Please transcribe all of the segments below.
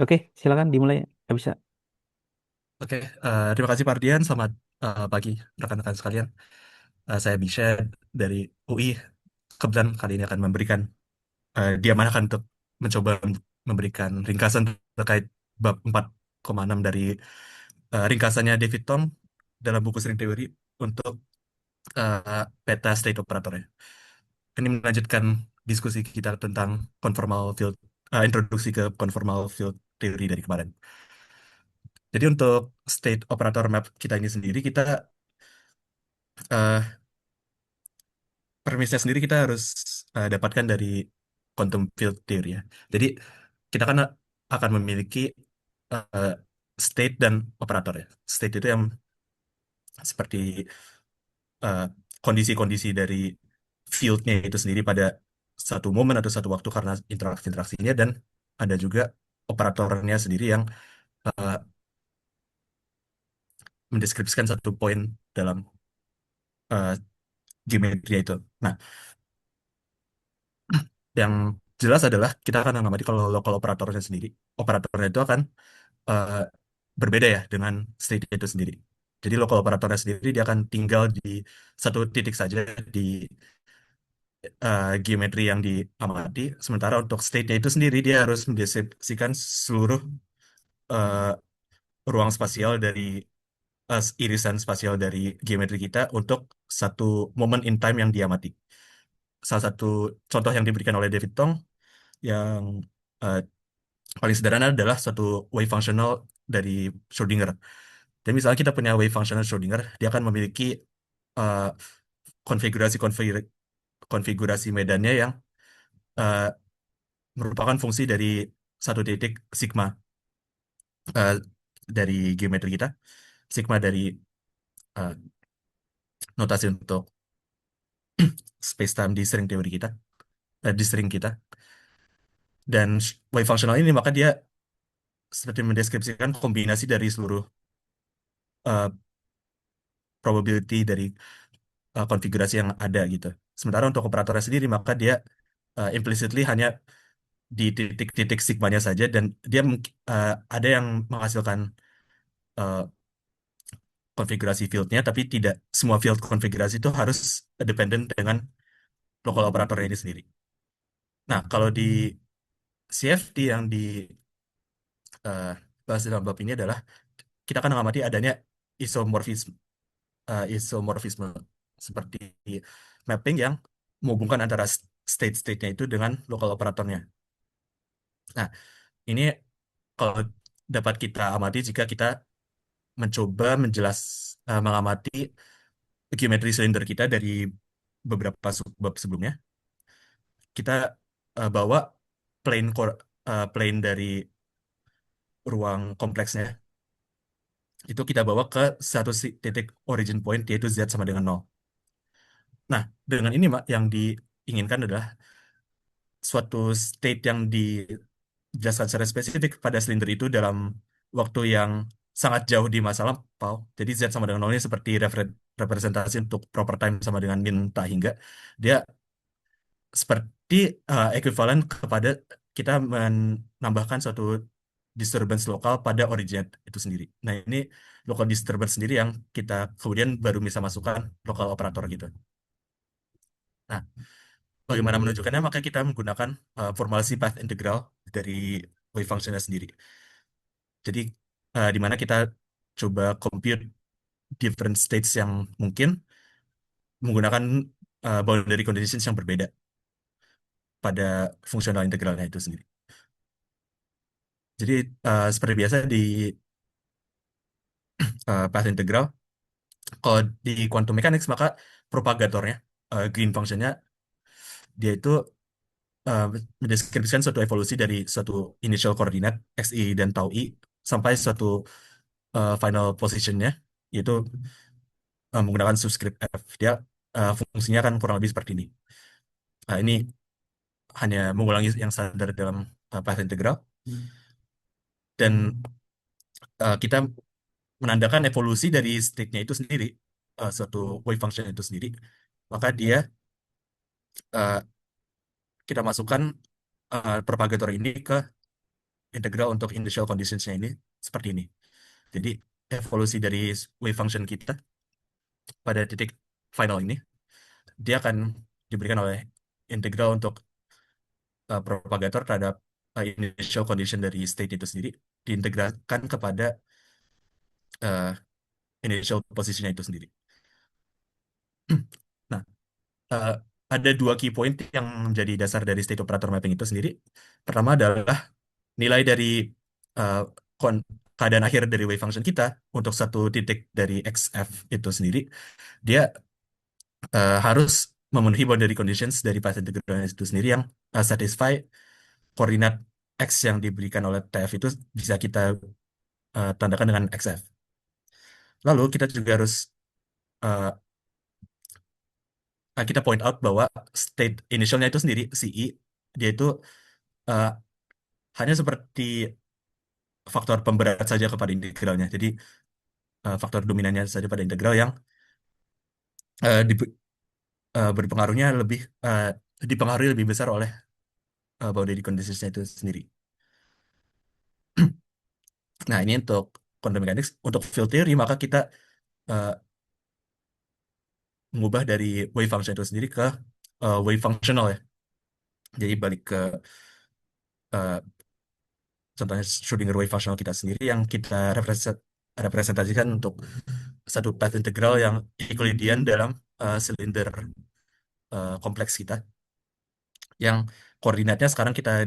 Oke, silakan dimulai. Nggak bisa. Oke, terima kasih Pak Ardian. Selamat pagi rekan-rekan sekalian. Saya Bisha dari UI. Kebetulan kali ini akan memberikan diamanahkan untuk mencoba memberikan ringkasan terkait bab 4,6 dari ringkasannya David Tong dalam buku string theory untuk peta state operator ya. Ini melanjutkan diskusi kita tentang conformal field, introduksi ke conformal field theory dari kemarin. Jadi untuk state operator map kita ini sendiri, kita eh, premisnya sendiri kita harus dapatkan dari quantum field theory ya. Jadi kita kan akan memiliki eh, state dan operator ya. State itu yang seperti eh, kondisi-kondisi dari fieldnya itu sendiri pada satu momen atau satu waktu karena interaksi-interaksinya, dan ada juga operatornya sendiri yang eh, mendeskripsikan satu poin dalam eh, geometria itu. Nah, yang jelas adalah kita akan mengamati kalau local operatornya sendiri. Operatornya itu akan eh, berbeda ya dengan state itu sendiri. Jadi local operatornya sendiri dia akan tinggal di satu titik saja di geometri yang diamati. Sementara untuk state-nya itu sendiri dia harus mendeskripsikan seluruh eh, ruang spasial dari irisan spasial dari geometri kita untuk satu momen in time yang diamati. Salah satu contoh yang diberikan oleh David Tong yang eh, paling sederhana adalah suatu wave functional dari Schrödinger. Dan misalnya kita punya wave functional Schrödinger, dia akan memiliki eh, konfigurasi medannya yang eh, merupakan fungsi dari satu titik sigma eh, dari geometri kita, sigma dari eh, notasi untuk space-time di string teori kita, di string kita. Dan wave functional ini maka dia seperti mendeskripsikan kombinasi dari seluruh eh, probability dari konfigurasi yang ada gitu. Sementara untuk operatornya sendiri maka dia implicitly hanya di titik-titik sigmanya saja, dan dia ada yang menghasilkan eh, konfigurasi fieldnya, tapi tidak semua field konfigurasi itu harus dependent dengan local operatornya ini sendiri. Nah, kalau di CFD yang bahas dalam bab ini adalah kita akan mengamati adanya isomorfisme, isomorfisme seperti mapping yang menghubungkan antara state-state-nya itu dengan local operatornya. Nah, ini kalau dapat kita amati jika kita mencoba mengamati geometri silinder kita dari beberapa subbab sebelumnya. Kita bawa plane dari ruang kompleksnya itu kita bawa ke satu titik origin point yaitu Z sama dengan nol. Nah, dengan ini Mak, yang diinginkan adalah suatu state yang dijelaskan secara spesifik pada silinder itu dalam waktu yang sangat jauh di masa lampau. Jadi Z sama dengan nol ini seperti representasi untuk proper time sama dengan min tak hingga. Dia seperti ekuivalen kepada kita menambahkan suatu disturbance lokal pada origin itu sendiri. Nah, ini local disturbance sendiri yang kita kemudian baru bisa masukkan lokal operator gitu. Nah, bagaimana menunjukkannya? Maka kita menggunakan formulasi path integral dari wave functionnya sendiri. Jadi, di mana kita coba compute different states yang mungkin menggunakan boundary conditions yang berbeda pada fungsional integralnya itu sendiri. Jadi, seperti biasa di path integral, kalau di quantum mechanics maka propagatornya, green functionnya, dia itu uh, mendeskripsikan suatu evolusi dari suatu initial koordinat xi dan tau i sampai suatu final positionnya, yaitu menggunakan subscript f. Dia fungsinya kan kurang lebih seperti ini. Ini hanya mengulangi yang standar dalam path integral, dan kita menandakan evolusi dari state-nya itu sendiri, suatu wave function itu sendiri. Maka dia uh, kita masukkan propagator ini ke integral untuk initial conditionsnya ini seperti ini. Jadi evolusi dari wave function kita pada titik final ini, dia akan diberikan oleh integral untuk propagator terhadap initial condition dari state itu sendiri, diintegralkan kepada uh, initial posisinya itu sendiri. Nah, uh, ada dua key point yang menjadi dasar dari state operator mapping itu sendiri. Pertama adalah nilai dari uh, kon- keadaan akhir dari wave function kita untuk satu titik dari XF itu sendiri, dia harus memenuhi boundary conditions dari path integral itu sendiri yang satisfy koordinat X yang diberikan oleh TF itu bisa kita tandakan dengan XF. Lalu kita juga harus uh, kita point out bahwa state initialnya itu sendiri, CI, dia itu uh, hanya seperti faktor pemberat saja kepada integralnya. Jadi faktor dominannya saja pada integral yang uh, di, berpengaruhnya lebih dipengaruhi lebih besar oleh boundary conditionsnya itu sendiri. Nah, ini untuk quantum mechanics. Untuk field theory, maka kita uh, mengubah dari wave function itu sendiri ke wave functional ya. Jadi balik ke uh, contohnya Schrödinger wave functional kita sendiri yang kita representasikan untuk satu path integral yang Euclidean dalam silinder kompleks kita, yang koordinatnya sekarang kita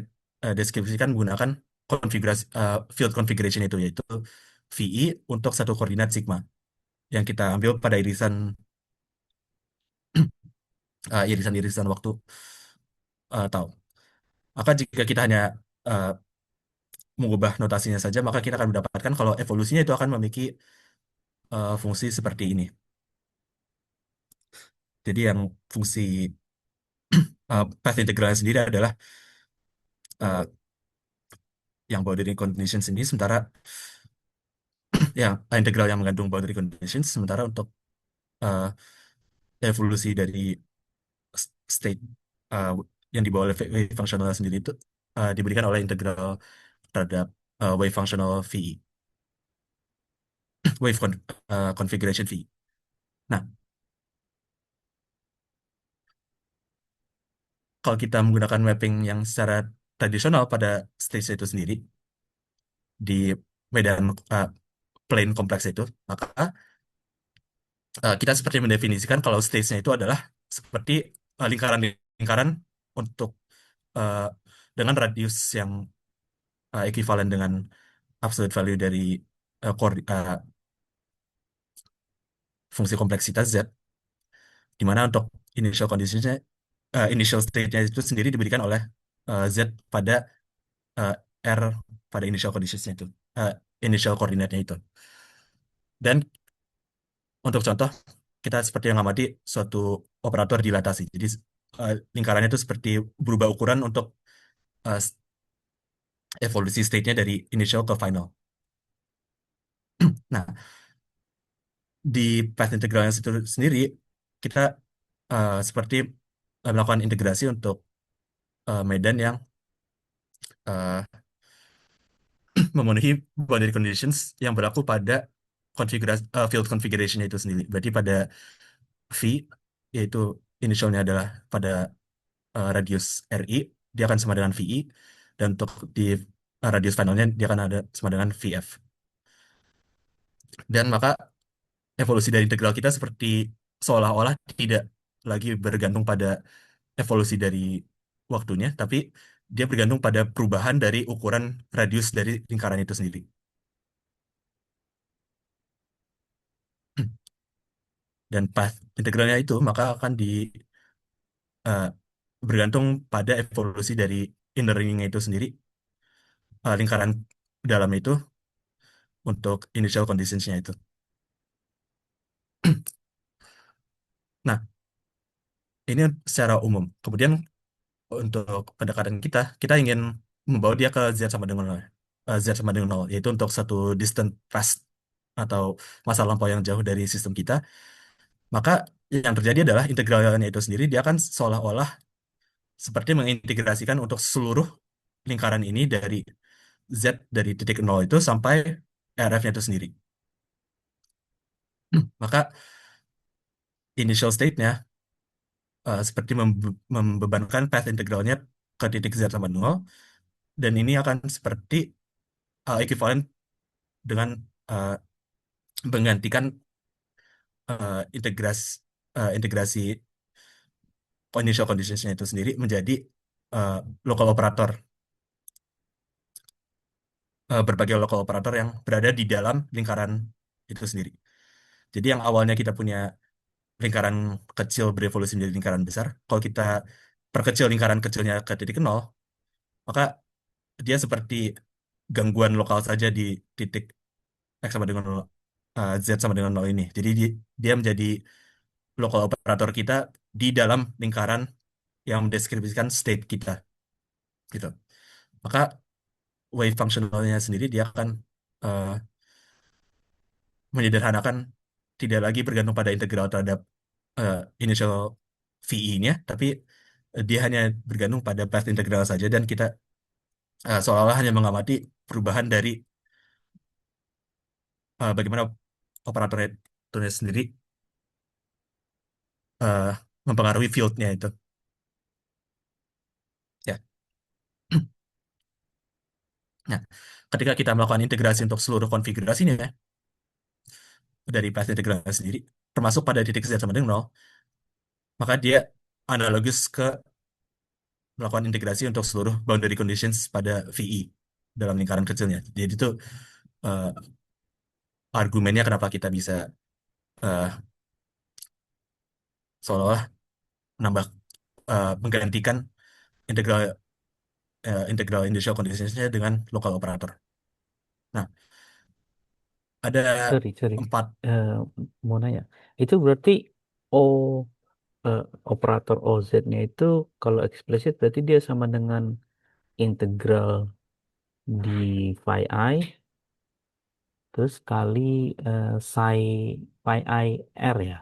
deskripsikan menggunakan konfigurasi field configuration itu, yaitu VI untuk satu koordinat sigma yang kita ambil pada irisan waktu tahu. Maka jika kita hanya uh, mengubah notasinya saja, maka kita akan mendapatkan kalau evolusinya itu akan memiliki fungsi seperti ini. Jadi yang fungsi path integralnya sendiri adalah uh, yang boundary conditions ini, sementara yang integral yang mengandung boundary conditions, sementara untuk uh, evolusi dari state uh, yang dibawa oleh wave functional sendiri itu diberikan oleh integral terhadap wave functional V, configuration V. Nah, kalau kita menggunakan mapping yang secara tradisional pada stage itu sendiri di medan plane kompleks itu, maka kita seperti mendefinisikan kalau stage-nya itu adalah seperti lingkaran-lingkaran untuk uh, dengan radius yang ekuivalen dengan absolute value dari fungsi kompleksitas Z, di mana untuk initial condition-nya, initial state-nya itu sendiri diberikan oleh Z pada uh, R pada initial conditions-nya itu, uh, initial koordinatnya itu. Dan untuk contoh, kita seperti yang mengamati suatu operator dilatasi. Jadi lingkarannya itu seperti berubah ukuran untuk uh, evolusi state-nya dari initial ke final. Nah, di path integralnya itu sendiri, kita seperti melakukan integrasi untuk medan yang uh, memenuhi boundary conditions yang berlaku pada konfigurasi field configuration itu sendiri. Berarti pada V, yaitu initialnya adalah pada radius RI, dia akan sama dengan VI, dan untuk di radius finalnya dia akan ada sama dengan VF. Dan maka evolusi dari integral kita seperti seolah-olah tidak lagi bergantung pada evolusi dari waktunya, tapi dia bergantung pada perubahan dari ukuran radius dari lingkaran itu sendiri. Dan path integralnya itu maka akan eh, bergantung pada evolusi dari inner ringnya itu sendiri, lingkaran dalam itu untuk initial conditionsnya itu. Nah, ini secara umum. Kemudian untuk pendekatan kita, kita ingin membawa dia ke Z sama dengan nol. Z sama dengan nol, yaitu untuk satu distant past atau masa lampau yang jauh dari sistem kita. Maka yang terjadi adalah integralnya itu sendiri, dia akan seolah-olah seperti mengintegrasikan untuk seluruh lingkaran ini dari Z dari titik nol itu sampai RF-nya itu sendiri. Maka initial state-nya seperti membebankan path integralnya ke titik Z sama nol, dan ini akan seperti ekuivalen dengan uh, menggantikan integrasi initial conditionsnya itu sendiri menjadi uh, local operator, berbagai local operator yang berada di dalam lingkaran itu sendiri. Jadi yang awalnya kita punya lingkaran kecil berevolusi menjadi lingkaran besar, kalau kita perkecil lingkaran kecilnya ke titik nol, maka dia seperti gangguan lokal saja di titik X sama dengan nol, Z sama dengan nol ini. Jadi dia menjadi local operator kita di dalam lingkaran yang mendeskripsikan state kita, gitu. Maka wave functionalnya sendiri dia akan eh, menyederhanakan, tidak lagi bergantung pada integral terhadap initial VE-nya, tapi dia hanya bergantung pada path integral saja, dan kita seolah-olah hanya mengamati perubahan dari bagaimana operator itu sendiri eh, mempengaruhi field-nya itu. Ya. Nah, ketika kita melakukan integrasi untuk seluruh konfigurasinya dari path integral sendiri, termasuk pada titik Z sama dengan nol, maka dia analogis ke melakukan integrasi untuk seluruh boundary conditions pada VE dalam lingkaran kecilnya. Jadi itu eh, argumennya kenapa kita bisa eh, seolah-olah menambah menggantikan integral integral initial conditionsnya dengan local operator. Nah, ada Sorry, sorry. empat. Eh, Mau nanya. Itu berarti O eh, operator OZ-nya itu kalau eksplisit berarti dia sama dengan integral di phi i terus kali psi phi i r ya.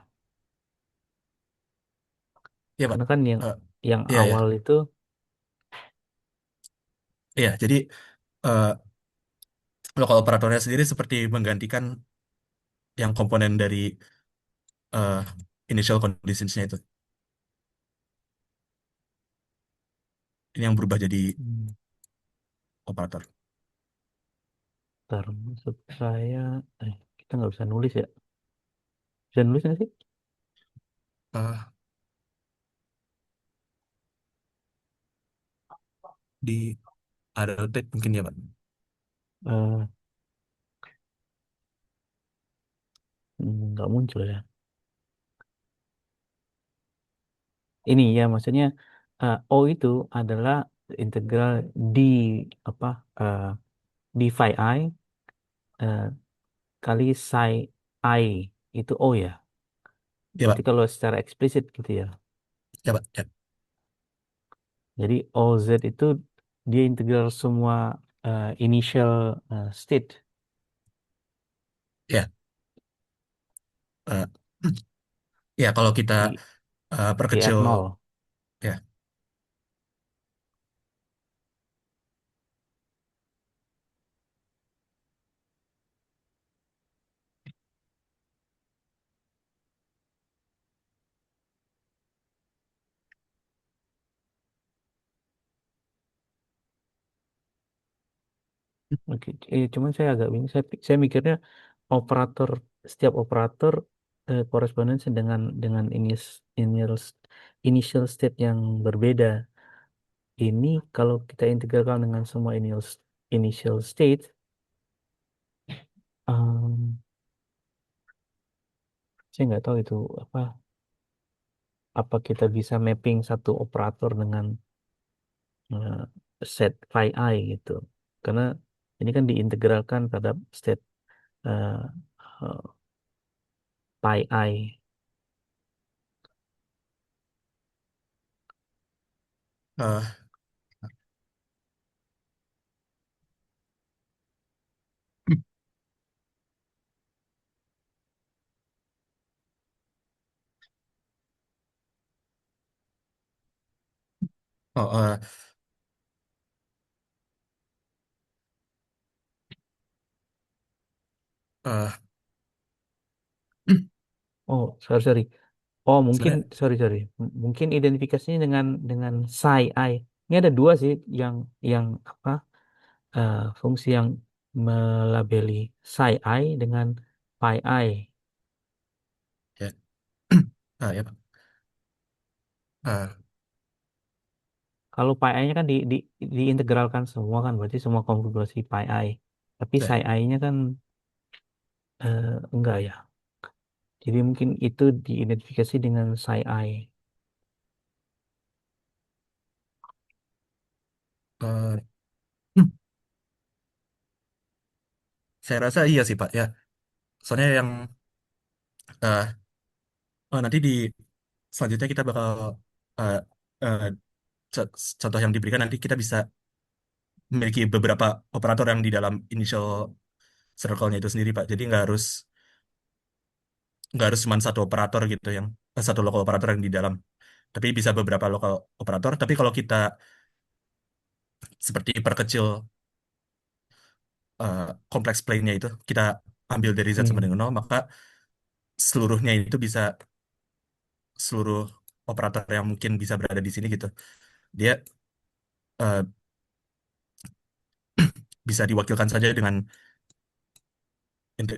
Ya Pak. Karena kan yang Eh, yang ya ya awal itu ya. Jadi eh, local operatornya sendiri seperti menggantikan yang komponen dari eh, initial conditionsnya itu. Ini yang berubah jadi hmm, operator. ntar maksud saya kita nggak bisa nulis ya. Bisa nulis nggak sih? Eh, di ada update mungkin ya Pak. Eh, nggak muncul ya. Ini ya maksudnya O itu adalah integral di apa eh, di phi i eh, kali psi i itu O ya. Ya Berarti Pak. kalau secara eksplisit gitu ya. Ya Pak. Ya. Jadi OZ itu dia integral semua initial state Ya. Eh, ya kalau kita di perkecil, R0. ya. Oke, cuman saya agak bingung. Saya mikirnya operator setiap operator korespondensi dengan initial initial state yang berbeda. Ini kalau kita integralkan dengan semua initial state, em, saya nggak tahu itu apa apa kita bisa mapping satu operator dengan eh, set phi i gitu. Karena ini kan diintegralkan pada state eh, eh, pi i. Eh, oh, eh, Oh, sorry, sorry. Oh, mungkin sebenarnya sorry. Mungkin identifikasinya dengan psi. Ini ada dua sih yang apa fungsi yang melabeli psi dengan pi. ya, ya Pak. Eh, Kalau pi-nya kan diintegralkan semua kan, berarti semua konfigurasi pi. Tapi ya, psi-nya kan enggak ya. Jadi mungkin itu diidentifikasi dengan psi. eh, saya rasa iya sih Pak ya. Soalnya yang eh, nanti di selanjutnya kita bakal eh, eh, co- contoh yang diberikan nanti kita bisa memiliki beberapa operator yang di dalam initial circle-nya itu sendiri Pak. Jadi nggak harus cuma satu operator gitu yang satu local operator yang di dalam, tapi bisa beberapa local operator. Tapi kalau kita seperti perkecil eh, kompleks plane-nya itu, kita ambil dari Z sama Hmm. dengan nol, maka seluruhnya itu bisa seluruh operator yang mungkin bisa berada di sini gitu. Dia eh, bisa diwakilkan saja dengan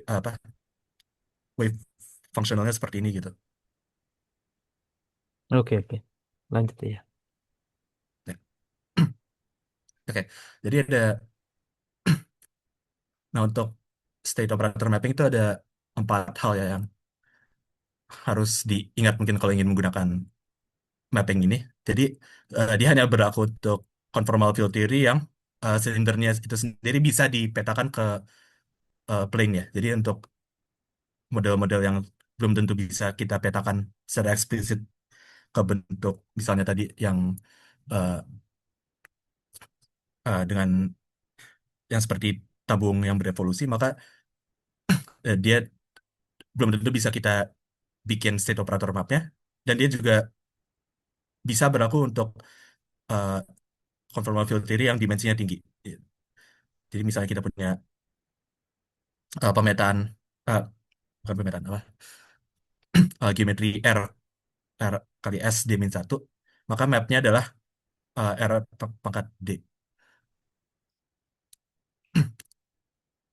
apa wave fungsionalnya seperti ini gitu. Oke. Lanjut ya. Ya. Oke, jadi nah untuk state operator mapping itu ada 4 hal ya yang harus diingat mungkin kalau ingin menggunakan mapping ini. Jadi dia hanya berlaku untuk conformal field theory yang silindernya itu sendiri bisa dipetakan ke plane ya. Jadi untuk model-model yang belum tentu bisa kita petakan secara eksplisit ke bentuk misalnya tadi yang eh, dengan yang seperti tabung yang berevolusi, maka dia belum tentu bisa kita bikin state operator mapnya, dan dia juga bisa berlaku untuk eh, conformal field theory yang dimensinya tinggi. Jadi misalnya kita punya pemetaan, eh, bukan pemetaan apa, geometri R kali S D min satu, maka mapnya adalah R pangkat D.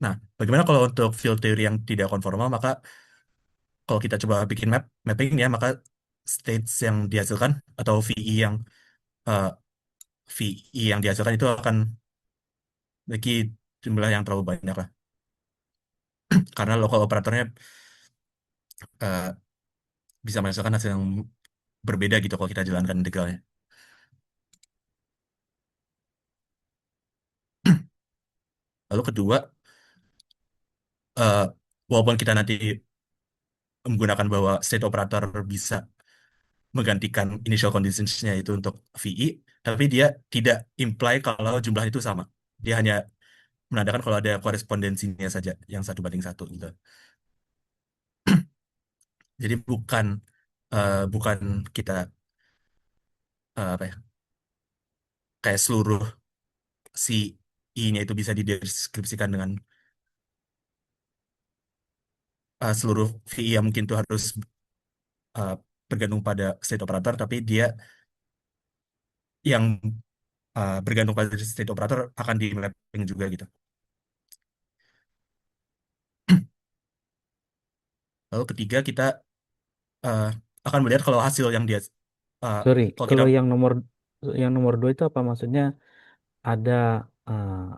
Nah, bagaimana kalau untuk field theory yang tidak konformal, maka kalau kita coba bikin mapping ya, maka states yang dihasilkan atau eh, VI yang dihasilkan itu akan memiliki jumlah yang terlalu banyak lah. Karena local operatornya eh, bisa menghasilkan hasil yang berbeda gitu kalau kita jalankan integralnya. Lalu kedua, eh, walaupun kita nanti menggunakan bahwa state operator bisa menggantikan initial conditionsnya itu untuk VI, tapi dia tidak imply kalau jumlah itu sama. Dia hanya menandakan kalau ada korespondensinya saja yang 1 banding 1 gitu. Jadi bukan kita apa ya, kayak seluruh si I-nya itu bisa dideskripsikan dengan seluruh VI yang mungkin itu harus uh, bergantung pada state operator, tapi dia yang bergantung pada state operator akan di mapping juga gitu. Lalu ketiga kita uh, akan melihat kalau hasil yang dia uh, Sorry, kalau kita kalau yang nomor dua itu apa maksudnya? Ada eh,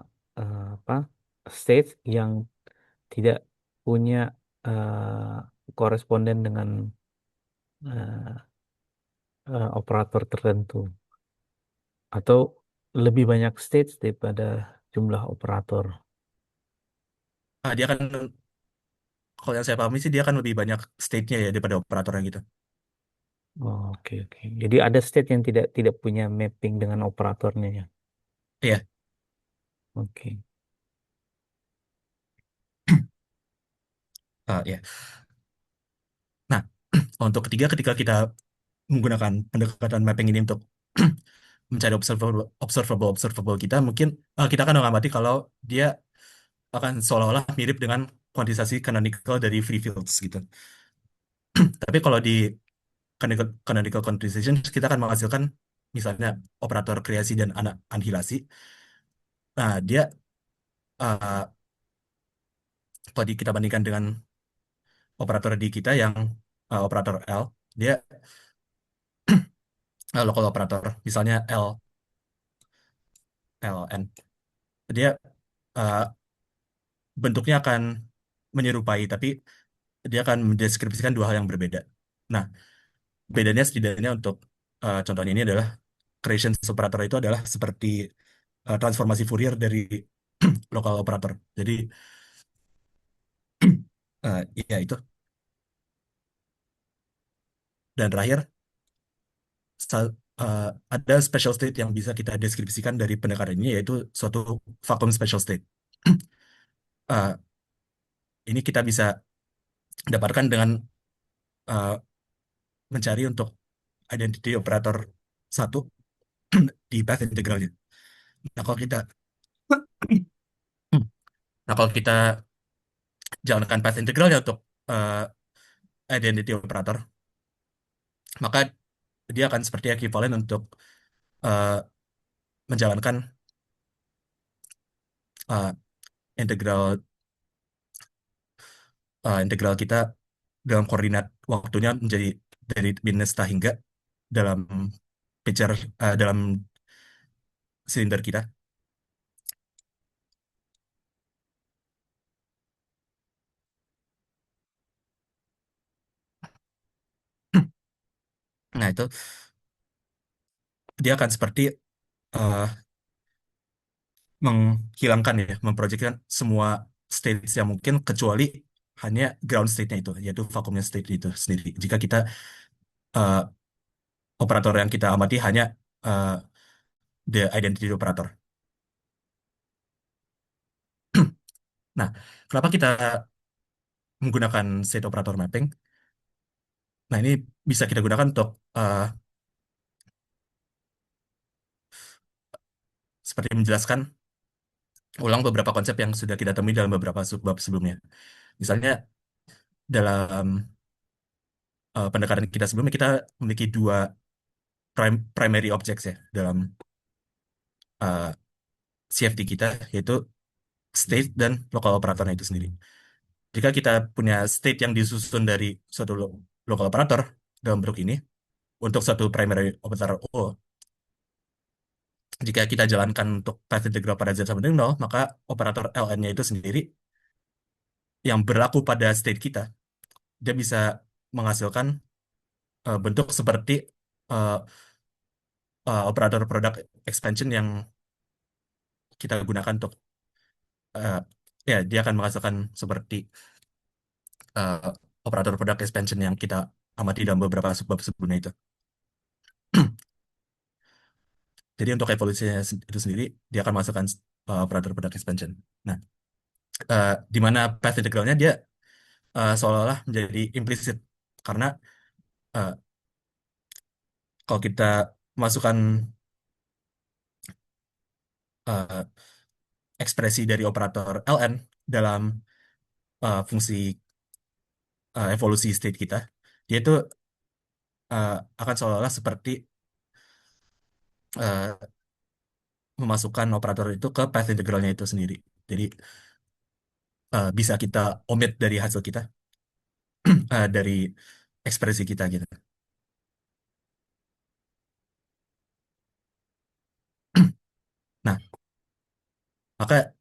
apa stage yang tidak punya koresponden dengan eh, operator tertentu atau lebih banyak stage daripada jumlah operator. dia akan kalau yang saya pahami sih dia akan lebih banyak state-nya ya daripada operatornya gitu. Oh, oke. Jadi ada state yang tidak tidak punya mapping dengan operatornya ya. Iya. Oke. Iya. Nah, untuk ketiga ketika kita menggunakan pendekatan mapping ini untuk mencari observable kita, mungkin kita akan mengamati kalau dia akan seolah-olah mirip dengan kuantisasi canonical dari free fields gitu. Tapi kalau di canonical quantization kita akan menghasilkan misalnya operator kreasi dan anihilasi. Nah, dia uh, kalau kita bandingkan dengan operator di kita yang operator L, dia local operator, misalnya LN, dia uh, bentuknya akan menyerupai, tapi dia akan mendeskripsikan dua hal yang berbeda. Nah, bedanya setidaknya untuk contohnya ini adalah creation operator itu adalah seperti transformasi Fourier dari local operator. Jadi, ya itu. Dan terakhir, ada special state yang bisa kita deskripsikan dari pendekatan ini, yaitu suatu vacuum special state. Eh, ini kita bisa dapatkan dengan eh, mencari untuk identity operator satu di path integralnya. Nah, kalau kita nah kalau kita jalankan path integralnya untuk eh, identity operator, maka dia akan seperti ekuivalen untuk eh, menjalankan eh, integral integral kita dalam koordinat waktunya menjadi dari minus hingga dalam pitcher dalam silinder kita. Nah, itu dia akan seperti eh, menghilangkan ya, memprojekkan semua states yang mungkin kecuali hanya ground state-nya itu, yaitu vacuumnya state itu sendiri. Jika kita eh, operator yang kita amati hanya eh, the identity operator. Nah, kenapa kita menggunakan state operator mapping? Nah, ini bisa kita gunakan untuk seperti menjelaskan ulang beberapa konsep yang sudah kita temui dalam beberapa subbab sebelumnya. Misalnya dalam pendekatan kita sebelumnya kita memiliki dua primary objects ya dalam uh, CFD kita, yaitu state dan local operatornya itu sendiri. Jika kita punya state yang disusun dari suatu local operator dalam bentuk ini untuk suatu primary operator O, jika kita jalankan untuk path integral pada z sama dengan 0, maka operator ln-nya itu sendiri yang berlaku pada state kita, dia bisa menghasilkan bentuk seperti uh, operator product expansion yang kita gunakan untuk uh, ya dia akan menghasilkan seperti uh, operator product expansion yang kita amati dalam beberapa subbab sebelumnya itu. Jadi untuk evolusinya itu sendiri dia akan menghasilkan operator product expansion. Nah, di mana path integralnya dia seolah-olah menjadi implisit karena uh, kalau kita masukkan uh, ekspresi dari operator ln dalam fungsi evolusi state kita, dia itu akan seolah-olah seperti uh, memasukkan operator itu ke path integralnya itu sendiri. Jadi bisa kita omit dari hasil kita, dari ekspresi kita gitu. Nah, maka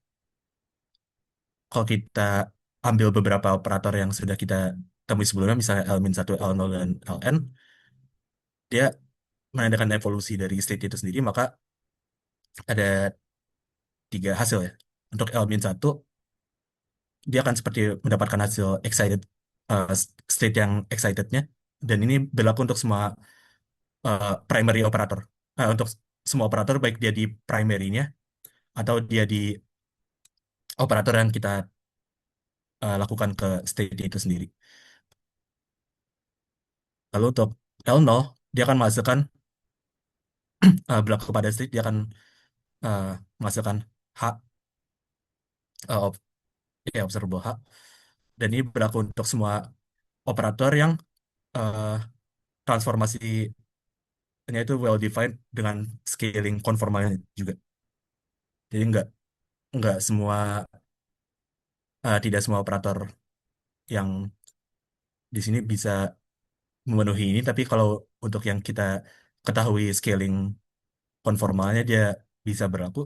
kalau kita ambil beberapa operator yang sudah kita temui sebelumnya, misalnya L-1, L0, dan Ln, dia menandakan evolusi dari state itu sendiri, maka ada tiga hasil ya. Untuk L-1, dia akan seperti mendapatkan hasil excited, uh, state yang excitednya, dan ini berlaku untuk semua primary operator. Untuk semua operator, baik dia di primary-nya, atau dia di operator yang kita lakukan ke state itu sendiri. Lalu untuk L0, dia akan menghasilkan berlaku pada state, dia akan uh, menghasilkan H, uh, ob- ya, observable H. Dan ini berlaku untuk semua operator yang eh, transformasinya itu well defined dengan scaling konformalnya juga. Jadi nggak semua tidak semua operator yang di sini bisa memenuhi ini, tapi kalau untuk yang kita ketahui scaling konformalnya dia bisa berlaku.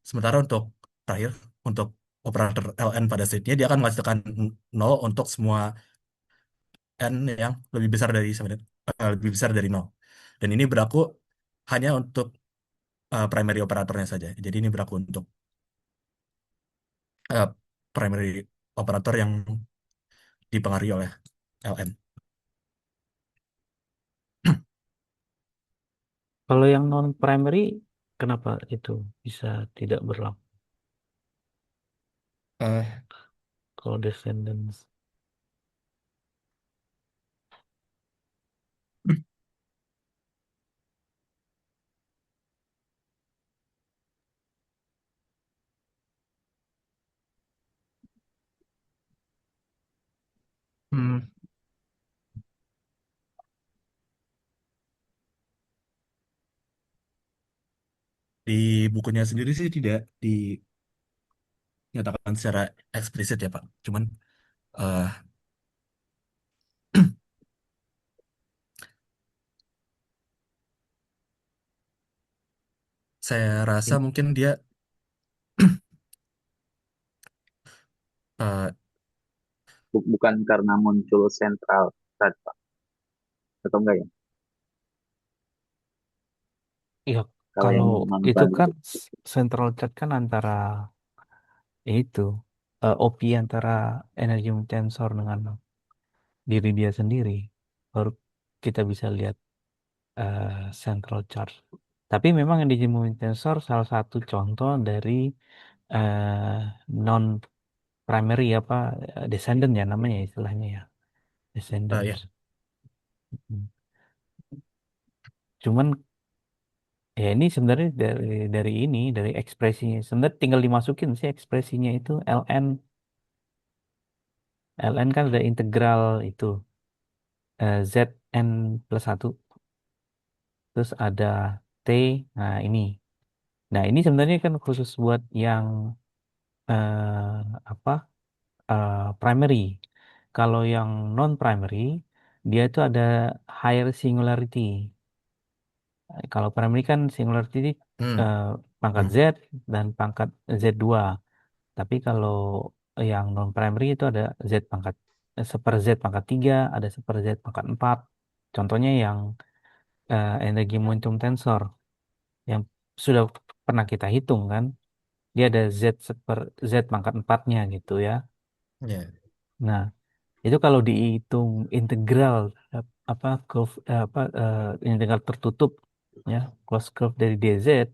Sementara untuk terakhir, untuk operator LN pada state-nya, dia akan menghasilkan nol untuk semua N yang lebih besar dari nol. Dan ini berlaku hanya untuk primary operatornya saja. Jadi ini berlaku untuk eh, primary operator yang dipengaruhi oleh LN. Kalau yang non primary, kenapa itu bisa tidak berlaku? Eh, Kalau descendants, hmm, di bukunya sendiri sih tidak dinyatakan secara eksplisit ya Pak. Cuman eh, saya rasa in- mungkin dia eh, Bukan karena muncul sentral chat, Pak. Atau enggak ya? ya Kalau yang kalau non itu kan primary. central chat kan antara itu OP antara energi tensor dengan diri dia sendiri, baru kita bisa lihat eh, central charge. Tapi memang yang digimungin tensor salah satu contoh dari non primary apa descendant ya namanya istilahnya ya descendant. ya Mm. Cuman ya ini sebenarnya dari ini dari ekspresinya sebenarnya tinggal dimasukin sih ekspresinya itu ln kan ada integral itu zn plus satu terus ada t. Nah ini sebenarnya kan khusus buat yang apa primary. Kalau yang non primary dia itu ada higher singularity. Kalau primary kan singularity hmm, eh, pangkat hmm, Z dan pangkat Z2. Tapi kalau yang non primary itu ada Z pangkat seper Z pangkat 3, ada seper Z pangkat 4. Contohnya yang energi momentum tensor yang sudah pernah kita hitung kan. Dia ada Z seper Z pangkat 4-nya gitu ya. ya Nah, itu kalau dihitung integral apa curve integral tertutup ya, closed curve dari DZ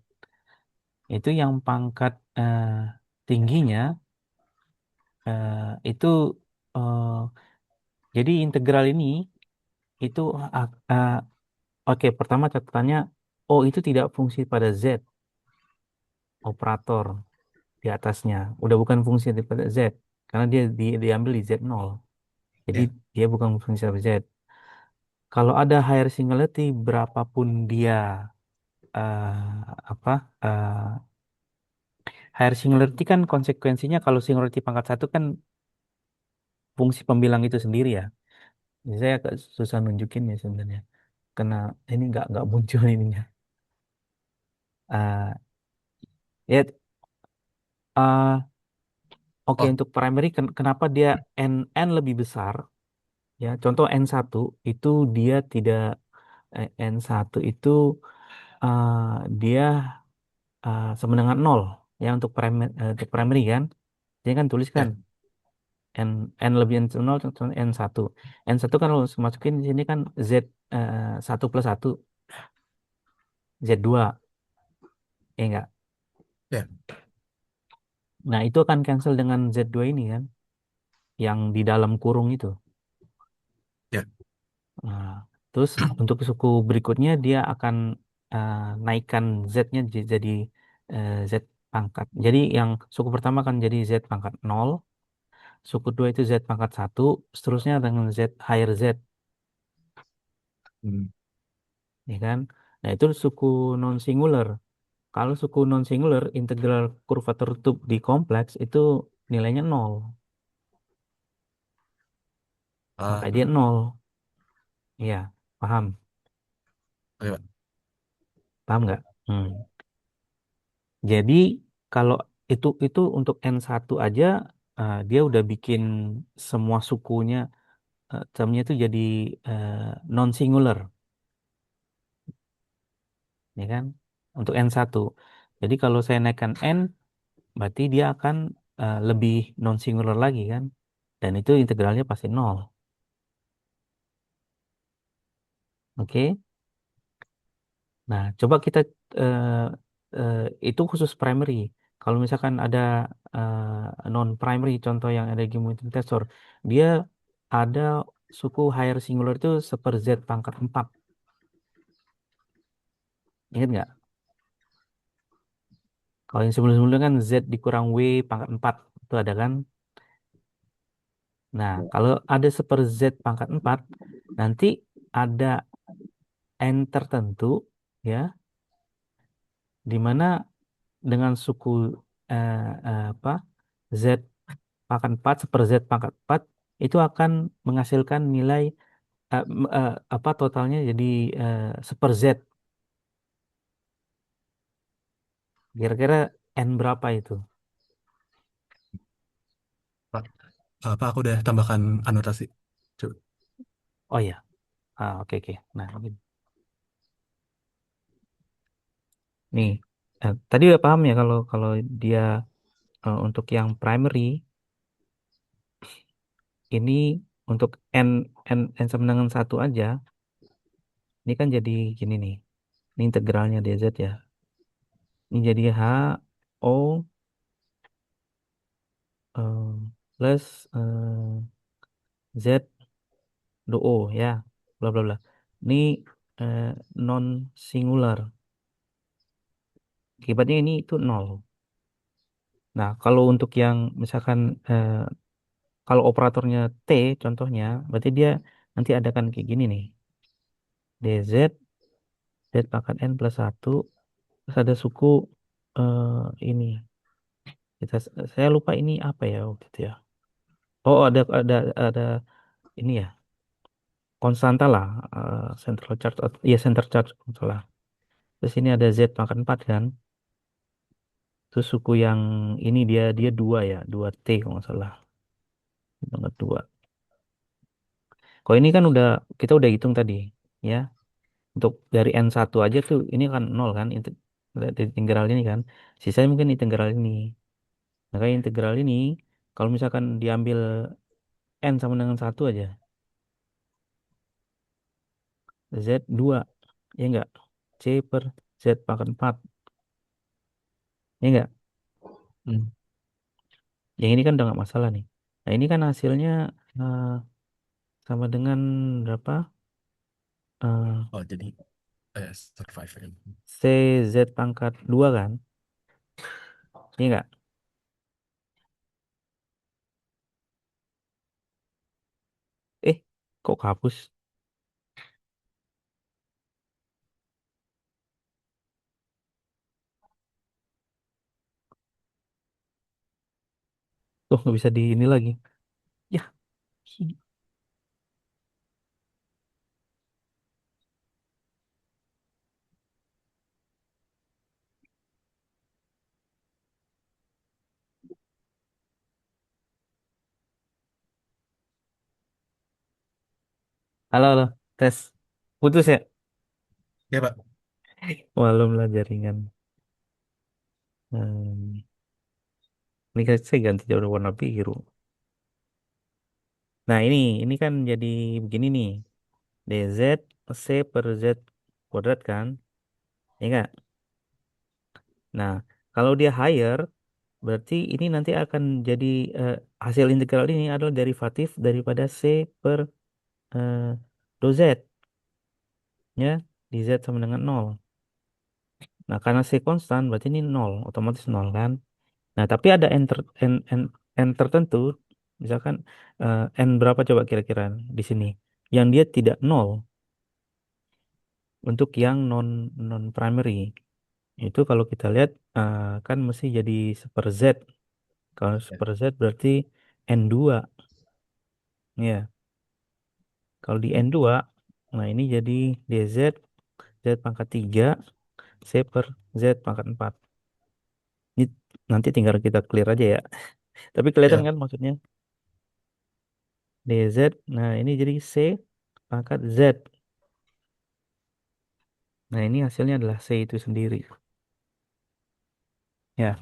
itu yang pangkat tingginya itu eh, jadi integral ini itu oke pertama catatannya oh itu tidak fungsi pada Z operator di atasnya udah bukan fungsi daripada Z karena dia diambil di Z0 jadi ya dia bukan fungsi pada Z kalau ada higher singularity berapapun dia apa higher singularity kan konsekuensinya kalau singularity pangkat satu kan fungsi pembilang itu sendiri ya. Jadi saya agak susah nunjukin ya sebenarnya. Karena ini nggak muncul ininya. Ah, ya, oke oh untuk primary kenapa dia n lebih besar? Ya, contoh n1 itu dia tidak n1 itu ah, dia sama dengan 0 ya untuk primary kan. Dia kan tuliskan ya n lebih n 0 contoh n1. N1 kan harus masukin di sini kan z 1 plus 1 Z2 ya enggak? ya Nah, itu akan cancel dengan Z2 ini kan, yang di dalam kurung itu. ya Nah, terus untuk suku berikutnya dia akan naikkan Z-nya jadi Z. pangkat. Jadi yang suku pertama kan jadi Z pangkat nol, suku dua itu Z pangkat satu, seterusnya dengan Z higher Z, Hmm. ya kan? Nah, itu suku non singular. Kalau suku non singular, integral kurva tertutup di kompleks itu nilainya nol, maka Ah, dia nol. Iya, paham? oke, Pak. Paham nggak? Hmm. Jadi kalau itu untuk N1 aja, dia udah bikin semua sukunya, termnya itu jadi non singular, ya kan? Untuk N1. Jadi kalau saya naikkan N, berarti dia akan lebih non singular lagi kan? Dan itu integralnya pasti nol. Oke? Nah, coba kita eh, eh, itu khusus primary. Kalau misalkan ada non primary, contoh yang ada di multitensor, dia ada suku higher singular itu seper Z pangkat 4. Ingat nggak? Kalau yang sebelum-sebelumnya kan Z dikurang W pangkat 4. Itu ada kan? Nah, Ya. kalau ada seper Z pangkat 4, nanti ada N tertentu, ya, di mana dengan suku eh, apa Z pangkat 4 seper Z pangkat 4 itu akan menghasilkan nilai apa totalnya jadi seper Z. Kira-kira N berapa itu? Pak, apa aku udah tambahkan anotasi. Coba. Oh ya, oke oke. Nah, nih, tadi udah paham ya kalau kalau dia untuk yang primary ini untuk n sama dengan satu aja, ini kan jadi gini nih. Ini integralnya dz ya. Ini jadi h o eh, plus z do o ya, bla bla bla. Ini eh, non singular. Akibatnya ini itu nol. Nah, kalau untuk yang misalkan kalau operatornya T contohnya, berarti dia nanti adakan kayak gini nih. DZ, Z pangkat N plus satu, terus ada suku ini. Kita, saya lupa ini apa ya waktu itu ya. Oh, ada ini ya. Konstanta lah, central charge, iya center charge salah. Terus ini ada Z pangkat 4 kan. Terus suku yang ini dia dia dua ya, dua T kalau nggak salah. Pangkat dua. Kalau ini kan udah kita udah hitung tadi ya. Untuk dari N1 aja tuh ini kan nol kan dari integral ini kan. Sisanya mungkin integral ini. Maka integral ini kalau misalkan diambil N sama dengan satu aja. Z 2 ya enggak? C per Z pangkat 4 ya enggak? Hmm. Yang ini kan udah nggak masalah nih. Nah ini kan hasilnya eh, sama dengan berapa? Eh, Oh, jadi survive. C Z pangkat 2 kan? Iya enggak? Eh, kok kapus? Tuh nggak bisa di ini lagi. Ya, halo, halo, tes. Putus ya? Ya, Pak. Malum lah jaringan. Hmm. Ini kan saya ganti jadi warna biru. Nah ini kan jadi begini nih. DZ C per Z kuadrat kan? Ya enggak? Nah, kalau dia higher, berarti ini nanti akan jadi hasil integral ini adalah derivatif daripada C per dou Z, ya, di Z sama dengan nol. Nah, karena C konstan berarti ini nol, otomatis nol kan. Nah, tapi ada n tertentu, misalkan n berapa coba kira-kira di sini, yang dia tidak nol untuk yang non non primary. Itu kalau kita lihat kan mesti jadi super Z. Kalau Ya. super Z berarti N2. Ya, kalau di N2, nah ini jadi DZ, Z pangkat 3, C per Z pangkat 4. Ini nanti tinggal kita clear aja ya. Tapi kelihatan Ya. kan maksudnya DZ. Nah, ini jadi C pangkat Z. Nah, ini hasilnya adalah C itu sendiri. Ya,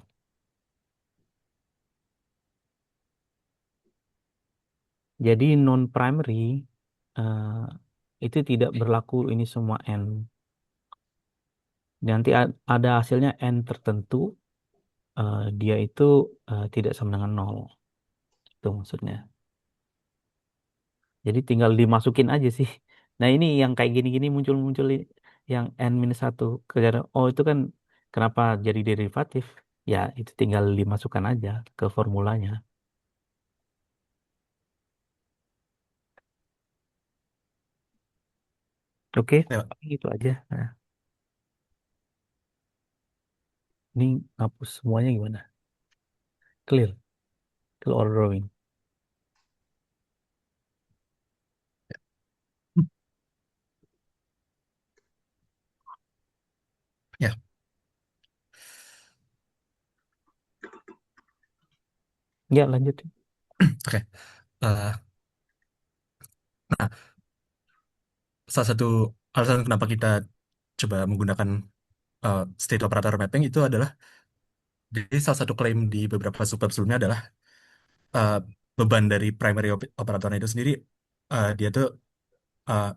jadi non primary itu tidak berlaku ini semua N. Nanti ada hasilnya N tertentu, dia itu tidak sama dengan nol. Itu maksudnya. Jadi tinggal dimasukin aja sih. Nah, ini yang kayak gini-gini muncul-muncul yang N-1. Oh, itu kan kenapa jadi derivatif? Ya, itu tinggal dimasukkan aja ke formulanya. Oke, Ya, Pak. itu aja. Nah, ini hapus semuanya gimana? Clear, clear order drawing. Ya, Ya, lanjut. oke. Eh, nah, salah satu alasan kenapa kita coba menggunakan state operator mapping itu adalah jadi salah satu klaim di beberapa subbab sebelumnya adalah eh, beban dari primary operatornya itu sendiri dia tuh eh,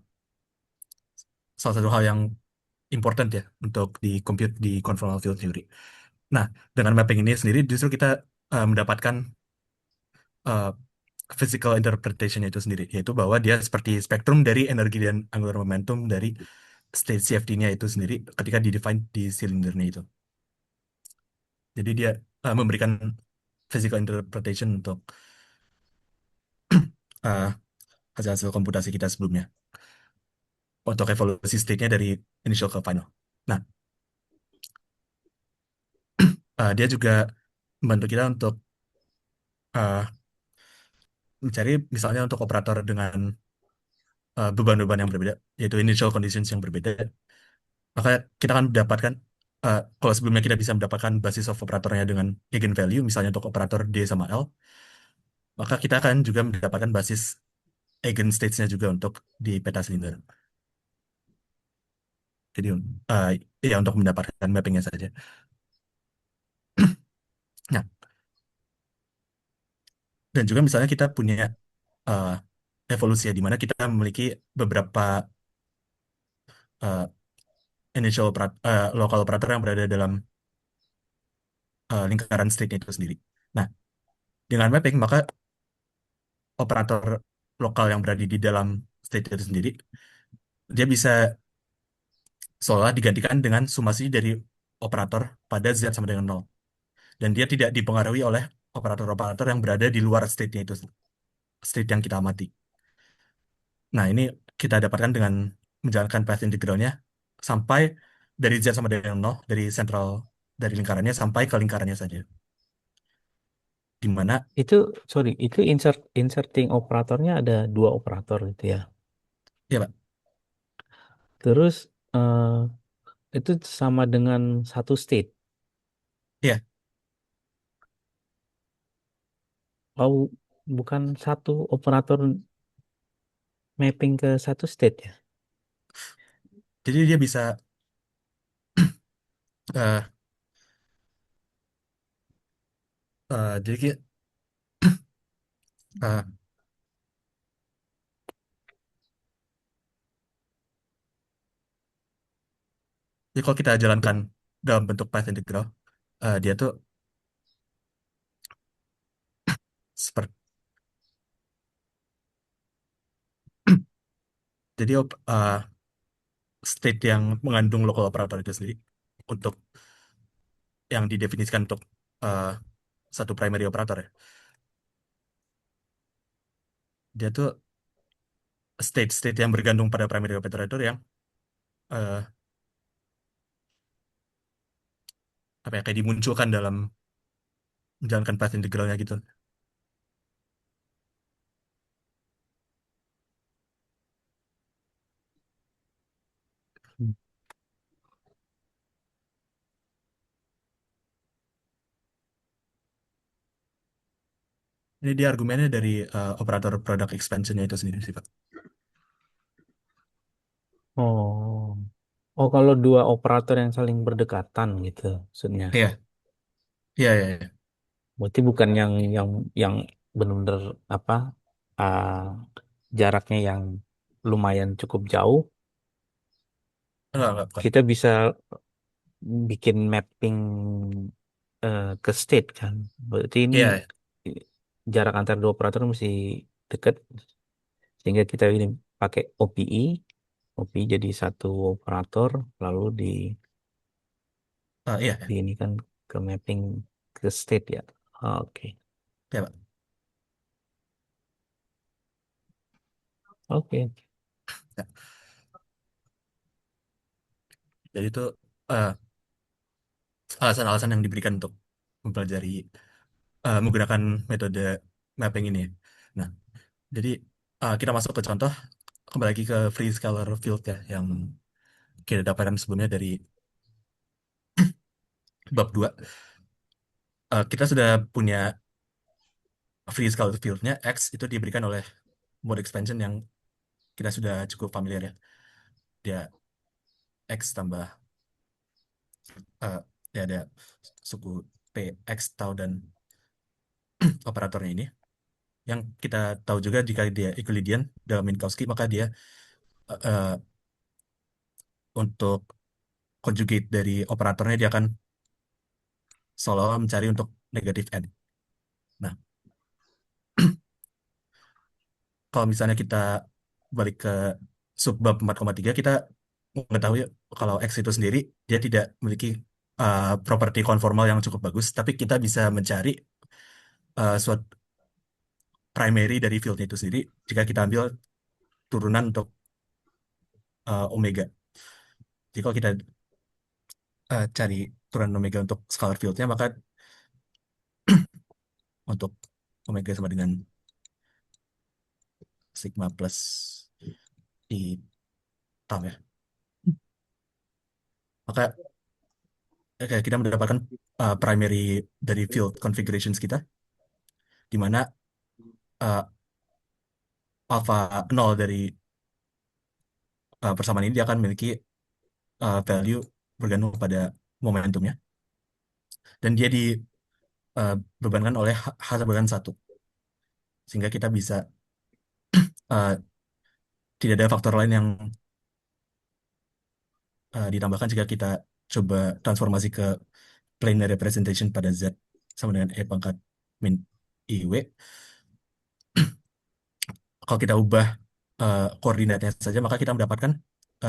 salah satu hal yang important ya untuk di compute di conformal field theory. Nah, dengan mapping ini sendiri justru kita mendapatkan uh, physical interpretation itu sendiri, yaitu bahwa dia seperti spektrum dari energi dan angular momentum dari state CFD-nya itu sendiri ketika di-define di silindernya itu. Jadi dia memberikan physical interpretation untuk uh, hasil-hasil komputasi kita sebelumnya, untuk evolusi state-nya dari initial ke final. Nah, dia juga membantu kita untuk uh, mencari misalnya untuk operator dengan beban-beban yang berbeda, yaitu initial conditions yang berbeda. Maka kita akan mendapatkan, kalau sebelumnya kita bisa mendapatkan basis of operatornya dengan eigenvalue, misalnya untuk operator D sama L, maka kita akan juga mendapatkan basis eigenstates-nya juga untuk di peta silinder. Jadi, uh, ya untuk mendapatkan mappingnya saja. Nah, dan juga misalnya kita punya uh, evolusi ya, di mana kita memiliki beberapa uh, local operator yang berada dalam lingkaran state itu sendiri. Nah, dengan mapping, maka operator lokal yang berada di dalam state itu sendiri, dia bisa seolah digantikan dengan sumasi dari operator pada Z sama dengan nol. Dan dia tidak dipengaruhi oleh operator-operator yang berada di luar state-nya itu, state yang kita amati. Nah, ini kita dapatkan dengan menjalankan path integralnya sampai dari Z sama dengan nol, dari sentral, dari lingkarannya sampai ke lingkarannya saja. Di mana, Itu, sorry, itu inserting operatornya ada dua operator gitu ya. ya Pak, Terus itu sama dengan satu state. ya, Oh, bukan satu operator mapping ke satu state ya. jadi dia bisa, eh, jadi eh, jadi kalau kita jalankan dalam bentuk path integral, dia tuh seperti, jadi state yang mengandung local operator itu sendiri untuk yang didefinisikan untuk eh, satu primary operator ya. Dia tuh state-state yang bergantung pada primary operator yang eh, apa ya kayak dimunculkan dalam menjalankan path integralnya gitu. Hmm. Ini dia argumennya dari operator product expansionnya itu sendiri sih Pak. Oh, oh kalau dua operator yang saling berdekatan gitu, maksudnya. Iya, iya, iya, iya. Berarti bukan yang benar-benar apa ah, jaraknya yang lumayan cukup jauh. Enggak, bukan. Kita bisa bikin mapping ke state kan. Berarti ini Iya, iya. eh, jarak antar dua operator mesti dekat sehingga kita ini pakai OPI, OPI jadi satu operator lalu Iya, iya, di ini kan ke mapping ke state ya. Oke. iya, Pak. Oke. Ya. Jadi itu eh, alasan-alasan yang diberikan untuk mempelajari menggunakan metode mapping ini. Nah, jadi kita masuk ke contoh kembali lagi ke free scalar field ya yang kita dapatkan sebelumnya dari bab 2. Kita sudah punya free scalar fieldnya X itu diberikan oleh mode expansion yang kita sudah cukup familiar ya. Dia X tambah eh, ya ada suku P, X, tau dan operatornya ini. Yang kita tahu juga jika dia Euclidean dalam Minkowski maka dia eh, untuk conjugate dari operatornya dia akan seolah-olah mencari untuk negatif n. Nah, kalau misalnya kita balik ke subbab 4,3 kita mengetahui kalau X itu sendiri dia tidak memiliki properti konformal yang cukup bagus, tapi kita bisa mencari suatu primary dari fieldnya itu sendiri jika kita ambil turunan untuk omega. Jadi kalau kita cari turunan omega untuk scalar fieldnya, maka untuk omega sama dengan sigma plus i tau ya. Maka kita mendapatkan primary dari field configurations kita, di mana uh, alpha nol dari persamaan ini dia akan memiliki value bergantung pada momentumnya, dan dia dibebankan oleh H beban 1, sehingga kita bisa uh, tidak ada faktor lain yang ditambahkan jika kita coba transformasi ke planar representation pada Z sama dengan E pangkat min IW. Kalau kita ubah koordinatnya saja, maka kita mendapatkan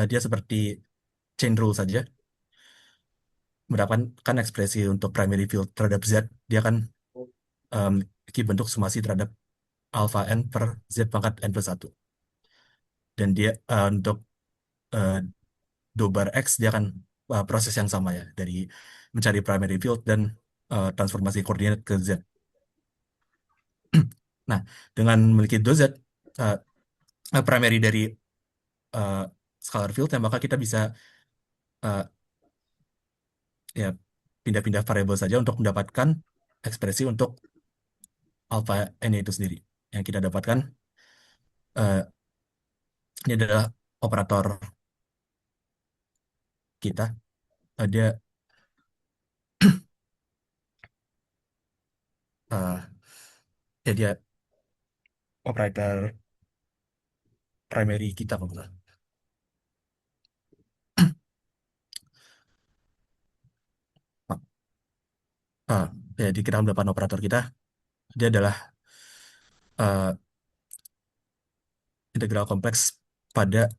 dia seperti chain rule saja, mendapatkan ekspresi untuk primary field terhadap Z, dia akan memiliki bentuk sumasi terhadap alpha n per Z pangkat n plus 1. Dan dia untuk uh, dobar X, dia akan proses yang sama ya, dari mencari primary field dan transformasi koordinat ke Z. Nah, dengan memiliki dua Z, uh, primary dari uh, scalar field, ya, maka kita bisa uh, ya pindah-pindah variabel saja untuk mendapatkan ekspresi untuk alpha n itu sendiri. Yang kita dapatkan ini adalah operator kita. Dia uh, ya dia operator primary kita kalau nggak salah. Ah, jadi kita mendapatkan operator kita. Dia adalah uh, integral kompleks pada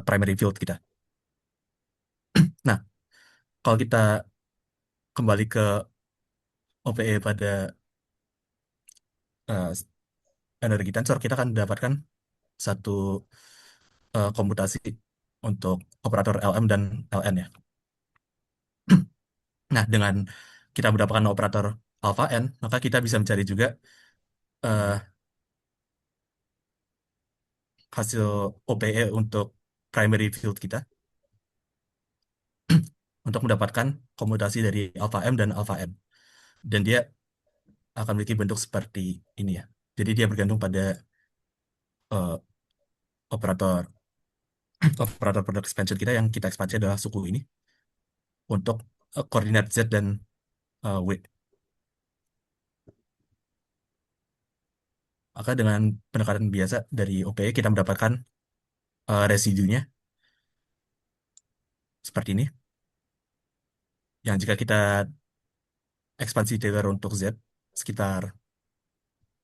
primary field kita. Nah, kalau kita kembali ke OPE pada eh, energi tensor, kita akan mendapatkan satu komutasi untuk operator LM dan LN ya. Nah, dengan kita mendapatkan operator alpha n, maka kita bisa mencari juga eh, hasil OPE untuk primary field kita untuk mendapatkan komutasi dari alpha M dan alpha N. Dan dia akan memiliki bentuk seperti ini ya. Jadi dia bergantung pada eh, operator operator product expansion kita yang kita ekspansi adalah suku ini untuk koordinat Z dan W. Maka dengan pendekatan biasa dari OPE kita mendapatkan residunya seperti ini. Yang jika kita ekspansi Taylor untuk Z sekitar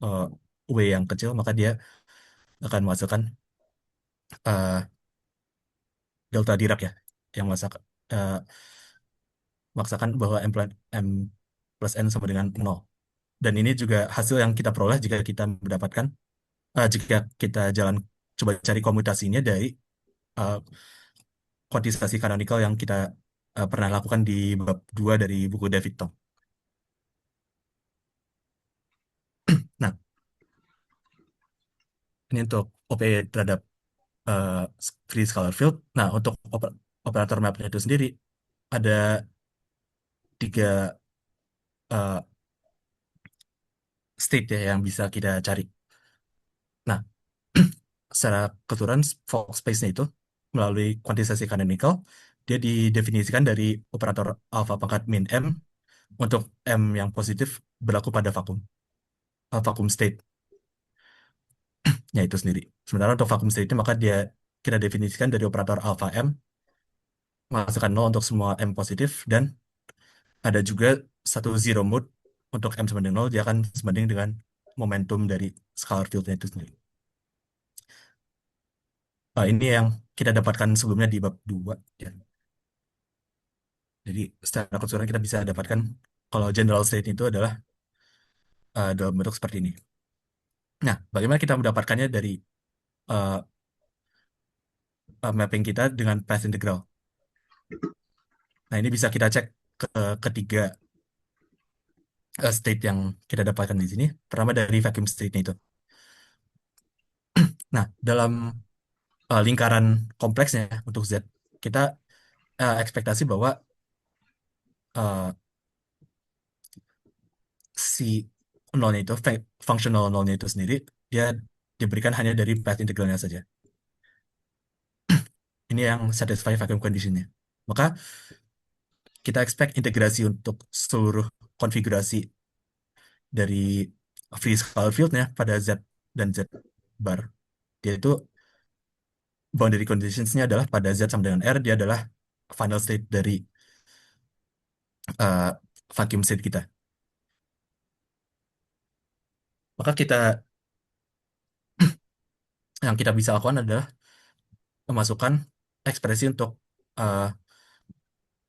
eh, W yang kecil, maka dia akan menghasilkan eh, delta Dirac ya, yang eh, memaksakan bahwa M plus N sama dengan 0. Dan ini juga hasil yang kita peroleh jika kita mendapatkan, jika kita coba cari komutasinya dari eh, kuantisasi canonical yang kita pernah lakukan di bab 2 dari buku David Tong. Nah, ini untuk OP terhadap eh, free scalar field. Nah, untuk operator mapnya itu sendiri ada tiga eh, state ya yang bisa kita cari. Nah, secara keseluruhan Fock space-nya itu melalui kuantisasi canonical, dia didefinisikan dari operator alpha pangkat min M untuk M yang positif berlaku pada vakum state-nya itu sendiri. Sementara untuk vakum state-nya maka dia kita definisikan dari operator alpha M menghasilkan 0 untuk semua M positif dan ada juga satu zero mode untuk M sama dengan 0, dia akan sebanding dengan momentum dari scalar field-nya itu sendiri. Ini yang kita dapatkan sebelumnya di bab 2 ya. Jadi secara keseluruhan kita bisa dapatkan kalau general state itu adalah dalam bentuk seperti ini. Nah, bagaimana kita mendapatkannya dari uh, mapping kita dengan path integral? Nah, ini bisa kita cek ke ketiga state yang kita dapatkan di sini. Pertama dari vacuum state-nya itu. Nah, dalam lingkaran kompleksnya untuk Z, kita ekspektasi bahwa uh, si nolnya itu, functional nolnya itu sendiri, dia diberikan hanya dari path integralnya saja. Ini yang satisfy vacuum condition-nya. Maka kita expect integrasi untuk seluruh konfigurasi dari free scalar field-nya pada Z dan Z bar. Dia itu boundary conditions-nya adalah pada Z sama dengan R, dia adalah final state dari uh, vacuum state kita. Maka yang kita bisa lakukan adalah memasukkan ekspresi untuk uh,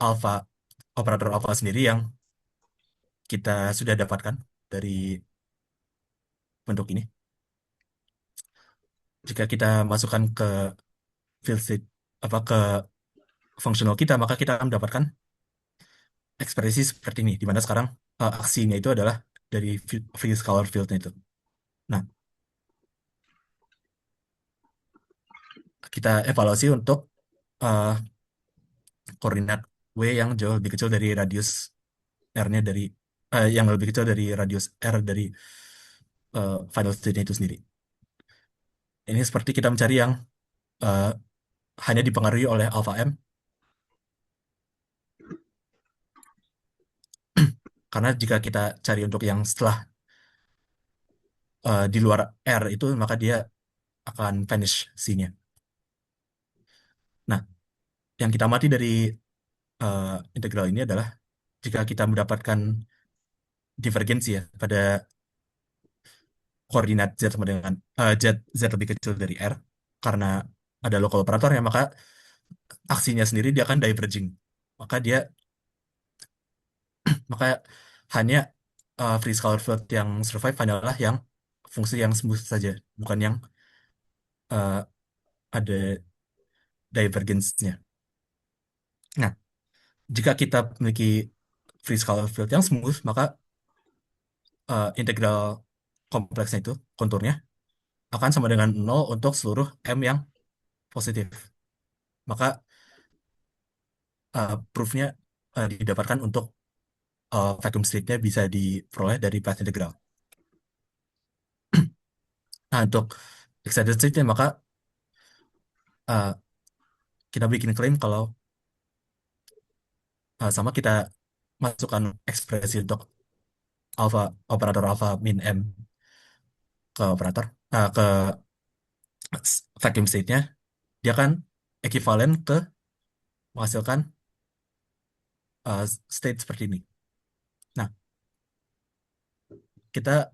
alpha operator alpha sendiri yang kita sudah dapatkan dari bentuk ini. Jika kita masukkan ke field state apa ke fungsional kita, maka kita akan mendapatkan ekspresi seperti ini, di mana sekarang aksinya itu adalah dari free scalar field-nya itu. Nah, kita evaluasi untuk uh, koordinat W yang jauh lebih kecil dari radius R-nya dari yang lebih kecil dari radius R dari final state-nya itu sendiri. Ini seperti kita mencari yang uh, hanya dipengaruhi oleh alpha M, karena jika kita cari untuk yang setelah di luar R itu, maka dia akan vanish C-nya. Nah, yang kita amati dari integral ini adalah jika kita mendapatkan divergensi ya pada koordinat Z sama dengan Z lebih kecil dari R, karena ada local operator ya, maka aksinya sendiri dia akan diverging. Maka dia maka hanya free scalar field yang survive hanyalah yang fungsi yang smooth saja, bukan yang uh, ada divergence-nya. Nah, jika kita memiliki free scalar field yang smooth, maka integral kompleksnya itu, konturnya, akan sama dengan nol untuk seluruh M yang positif. Maka proof-nya didapatkan untuk vacuum state-nya bisa diperoleh dari path integral. Nah, untuk excited state-nya, maka uh, kita bikin klaim kalau sama kita masukkan ekspresi untuk alpha operator alpha min M ke operator ke vacuum state-nya, dia akan ekuivalen ke menghasilkan state seperti ini. Nah, kita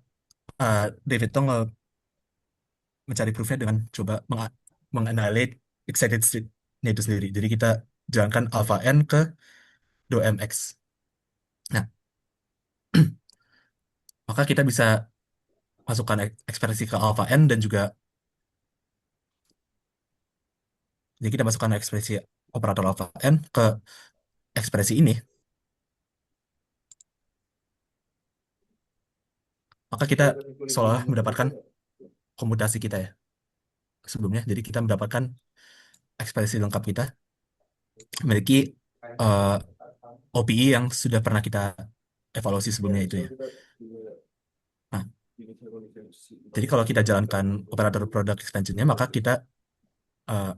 David Tong mencari proofnya dengan coba menganalisa excited state-nya itu sendiri. Jadi kita jalankan alpha n ke do mx. Nah, maka kita bisa masukkan ekspresi ke alpha n dan juga jadi kita masukkan ekspresi operator alpha n ke ekspresi ini, maka kita seolah mendapatkan komutasi kita ya sebelumnya. Jadi kita mendapatkan ekspresi lengkap kita memiliki eh, OPI yang sudah pernah kita evaluasi sebelumnya itu ya. Nah, jadi kalau kita jalankan operator product extension-nya, maka kita eh,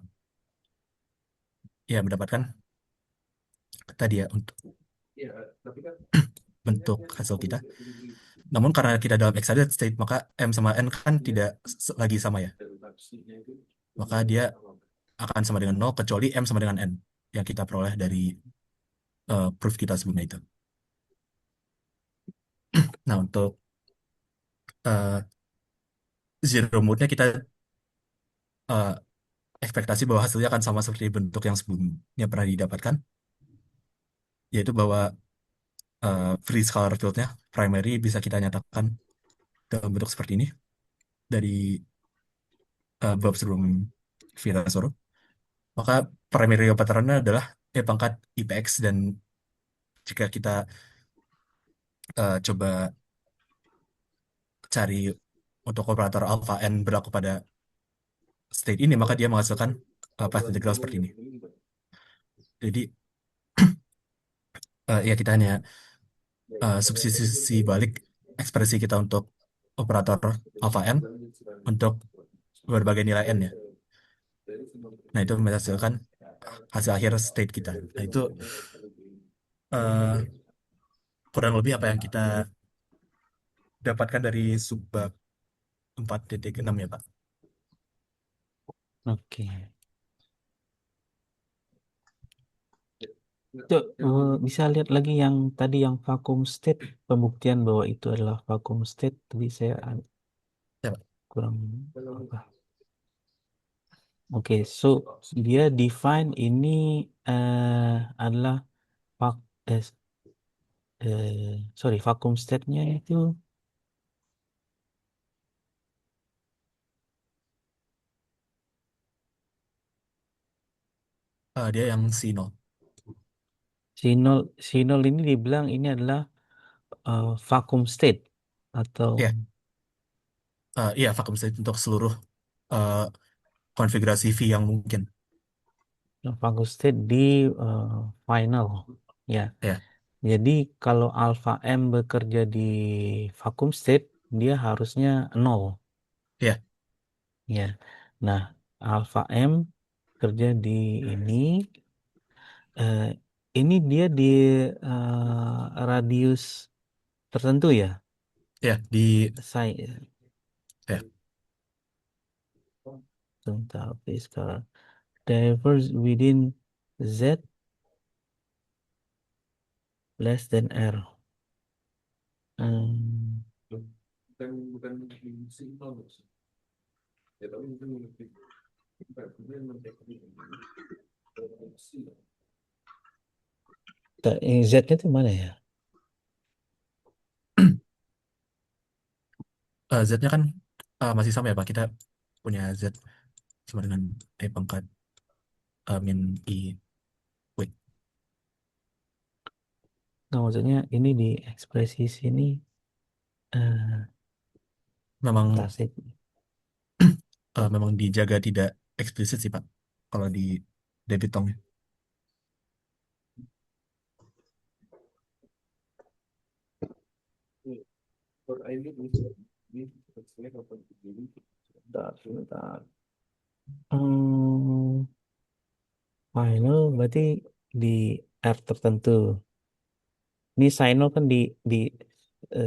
ya mendapatkan tadi ya untuk bentuk hasil kita. Namun karena kita dalam excited state, maka M sama N kan tidak lagi sama ya. Maka dia akan sama dengan 0 kecuali M sama dengan N yang kita peroleh dari proof kita sebelumnya itu. Nah, untuk uh, zero mode-nya kita uh, ekspektasi bahwa hasilnya akan sama seperti bentuk yang sebelumnya pernah didapatkan, yaitu bahwa free scalar field-nya primary bisa kita nyatakan dalam bentuk seperti ini dari bab sebelum Virasoro. Maka primary operatornya adalah E pangkat IPX, dan jika kita coba cari untuk operator alpha n berlaku pada state ini, maka dia menghasilkan path integral seperti ini. Jadi ya kita hanya substitusi balik ekspresi kita untuk operator alpha n untuk berbagai nilai n ya. Nah, itu menghasilkan hasil akhir state kita. Nah, itu eh, kurang lebih apa yang kita dapatkan dari subbab 4.6 ya, Pak. Oke. Itu bisa lihat lagi yang tadi yang vacuum state, pembuktian bahwa itu adalah vacuum state. Tadi saya Ya, Pak. kurang apa. Oke, so dia define ini adalah vac sorry, vacuum state-nya itu Dia yang C0. sinol sinol ini dibilang ini adalah vacuum state atau Ya, iya vacuum state untuk seluruh eh, konfigurasi V yang mungkin. vacuum state di final, ya. Ya, Jadi kalau alpha M bekerja di vacuum state, dia harusnya nol, ya, ya. Nah, alpha M kerja di ini, eh, ini dia di radius tertentu ya, ya saya ya, sebentar, sekarang diverge within Z less than R. Hmm, Yang Z-nya itu mana ya? Z-nya kan masih sama ya Pak. Kita punya Z sama dengan E pangkat min I. Wait, Nah, maksudnya ini di ekspresi sini memang tasik. memang dijaga tidak eksplisit sih Pak. Kalau di Debitong. Sebentar, sebentar. Hmm, final berarti di R tertentu. Ini final kan di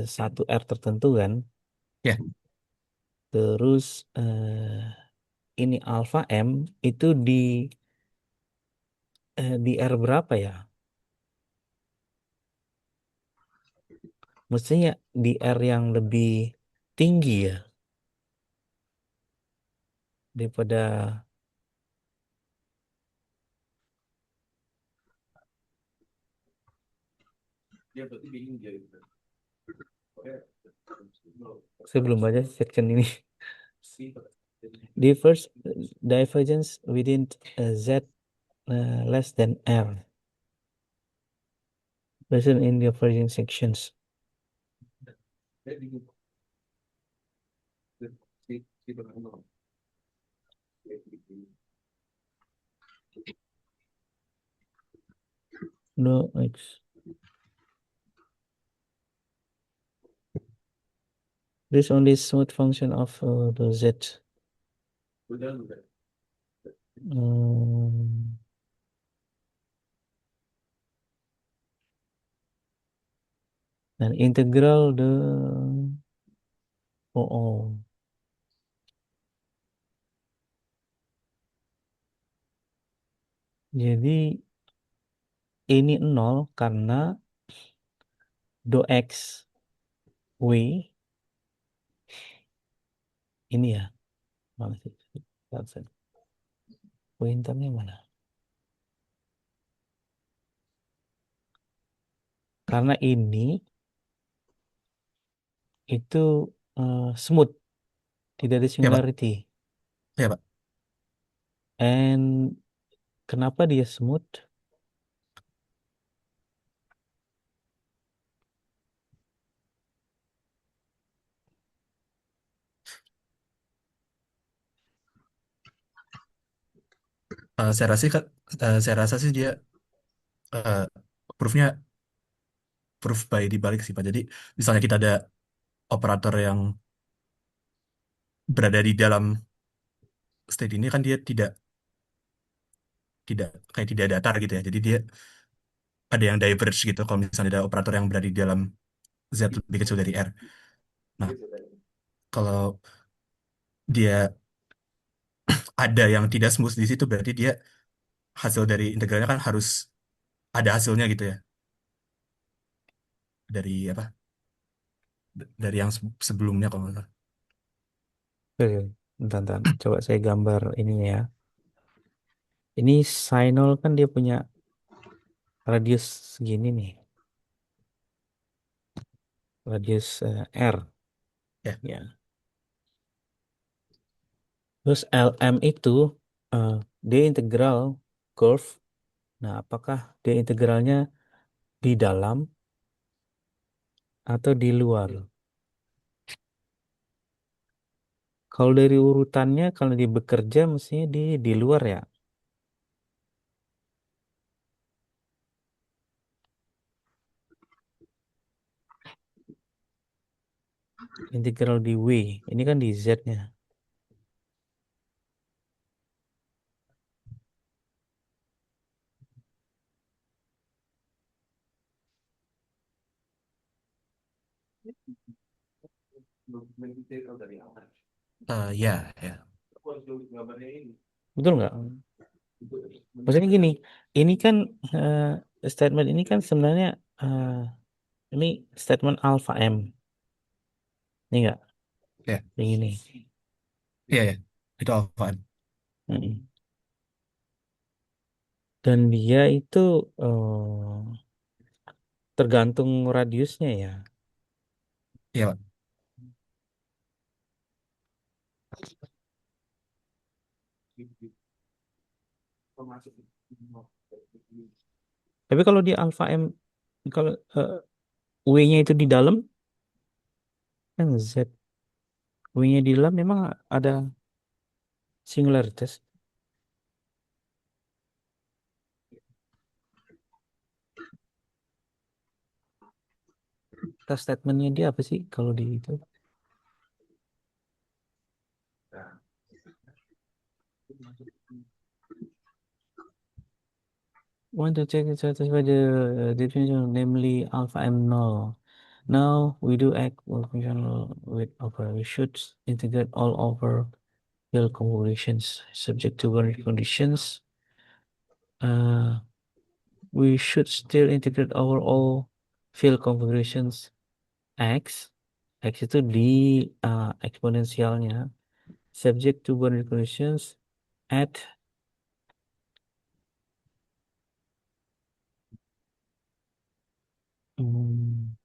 satu R tertentu kan. Ya, Terus ini alpha M itu di R berapa ya? Mestinya di R yang lebih tinggi ya daripada saya belum baca section ini. Divergence within Z less than R. Present in the divergence sections. No X. This only smooth function of the Z. Hmm. Dan integral oh. Jadi ini 0 karena do X W ini ya. Mana sih? Pointernya mana? Karena ini itu smooth, tidak ada ya Pak. singularity. Ya Pak. And kenapa dia smooth? Saya rasa saya rasa sih dia eh, proof-nya proof by dibalik sih Pak. Jadi misalnya kita ada operator yang berada di dalam state ini kan dia tidak tidak kayak tidak datar gitu ya. Jadi dia ada yang diverge gitu kalau misalnya ada operator yang berada di dalam Z lebih kecil dari R. Nah, kalau dia ada yang tidak smooth di situ berarti dia hasil dari integralnya kan harus ada hasilnya gitu ya. Dari apa? Dari yang sebelumnya kalau nggak salah. Oke, bentar. Coba saya gambar ini ya. Ini sinol kan dia punya radius segini nih. Radius R. Ya, Ya. Terus LM itu eh, dia integral curve. Nah, apakah dia integralnya di dalam atau di luar? Kalau dari urutannya, kalau dia bekerja mestinya di luar ya. Integral di W. Ini kan di Z-nya. ya, ya, Betul nggak? Maksudnya gini, ini kan statement ini kan sebenarnya eh, ini statement alpha M. Ini enggak? ya, Yang ini. ya, ya. Itu apaan? Mm-mm. Dan dia itu tergantung radiusnya ya. Iya, Pak. Tapi kalau di alpha M, kalau W-nya itu di dalam, kan Z, W-nya di dalam memang ada singularitas. Kita statementnya dia apa sih kalau di itu? Want to check it satisfy the definition, namely alpha M null. Now we do act with functional with over. We should integrate all over field configurations subject to boundary conditions. Uh, we should still integrate our all field configurations X. X itu di eksponensialnya subject to boundary conditions at mm,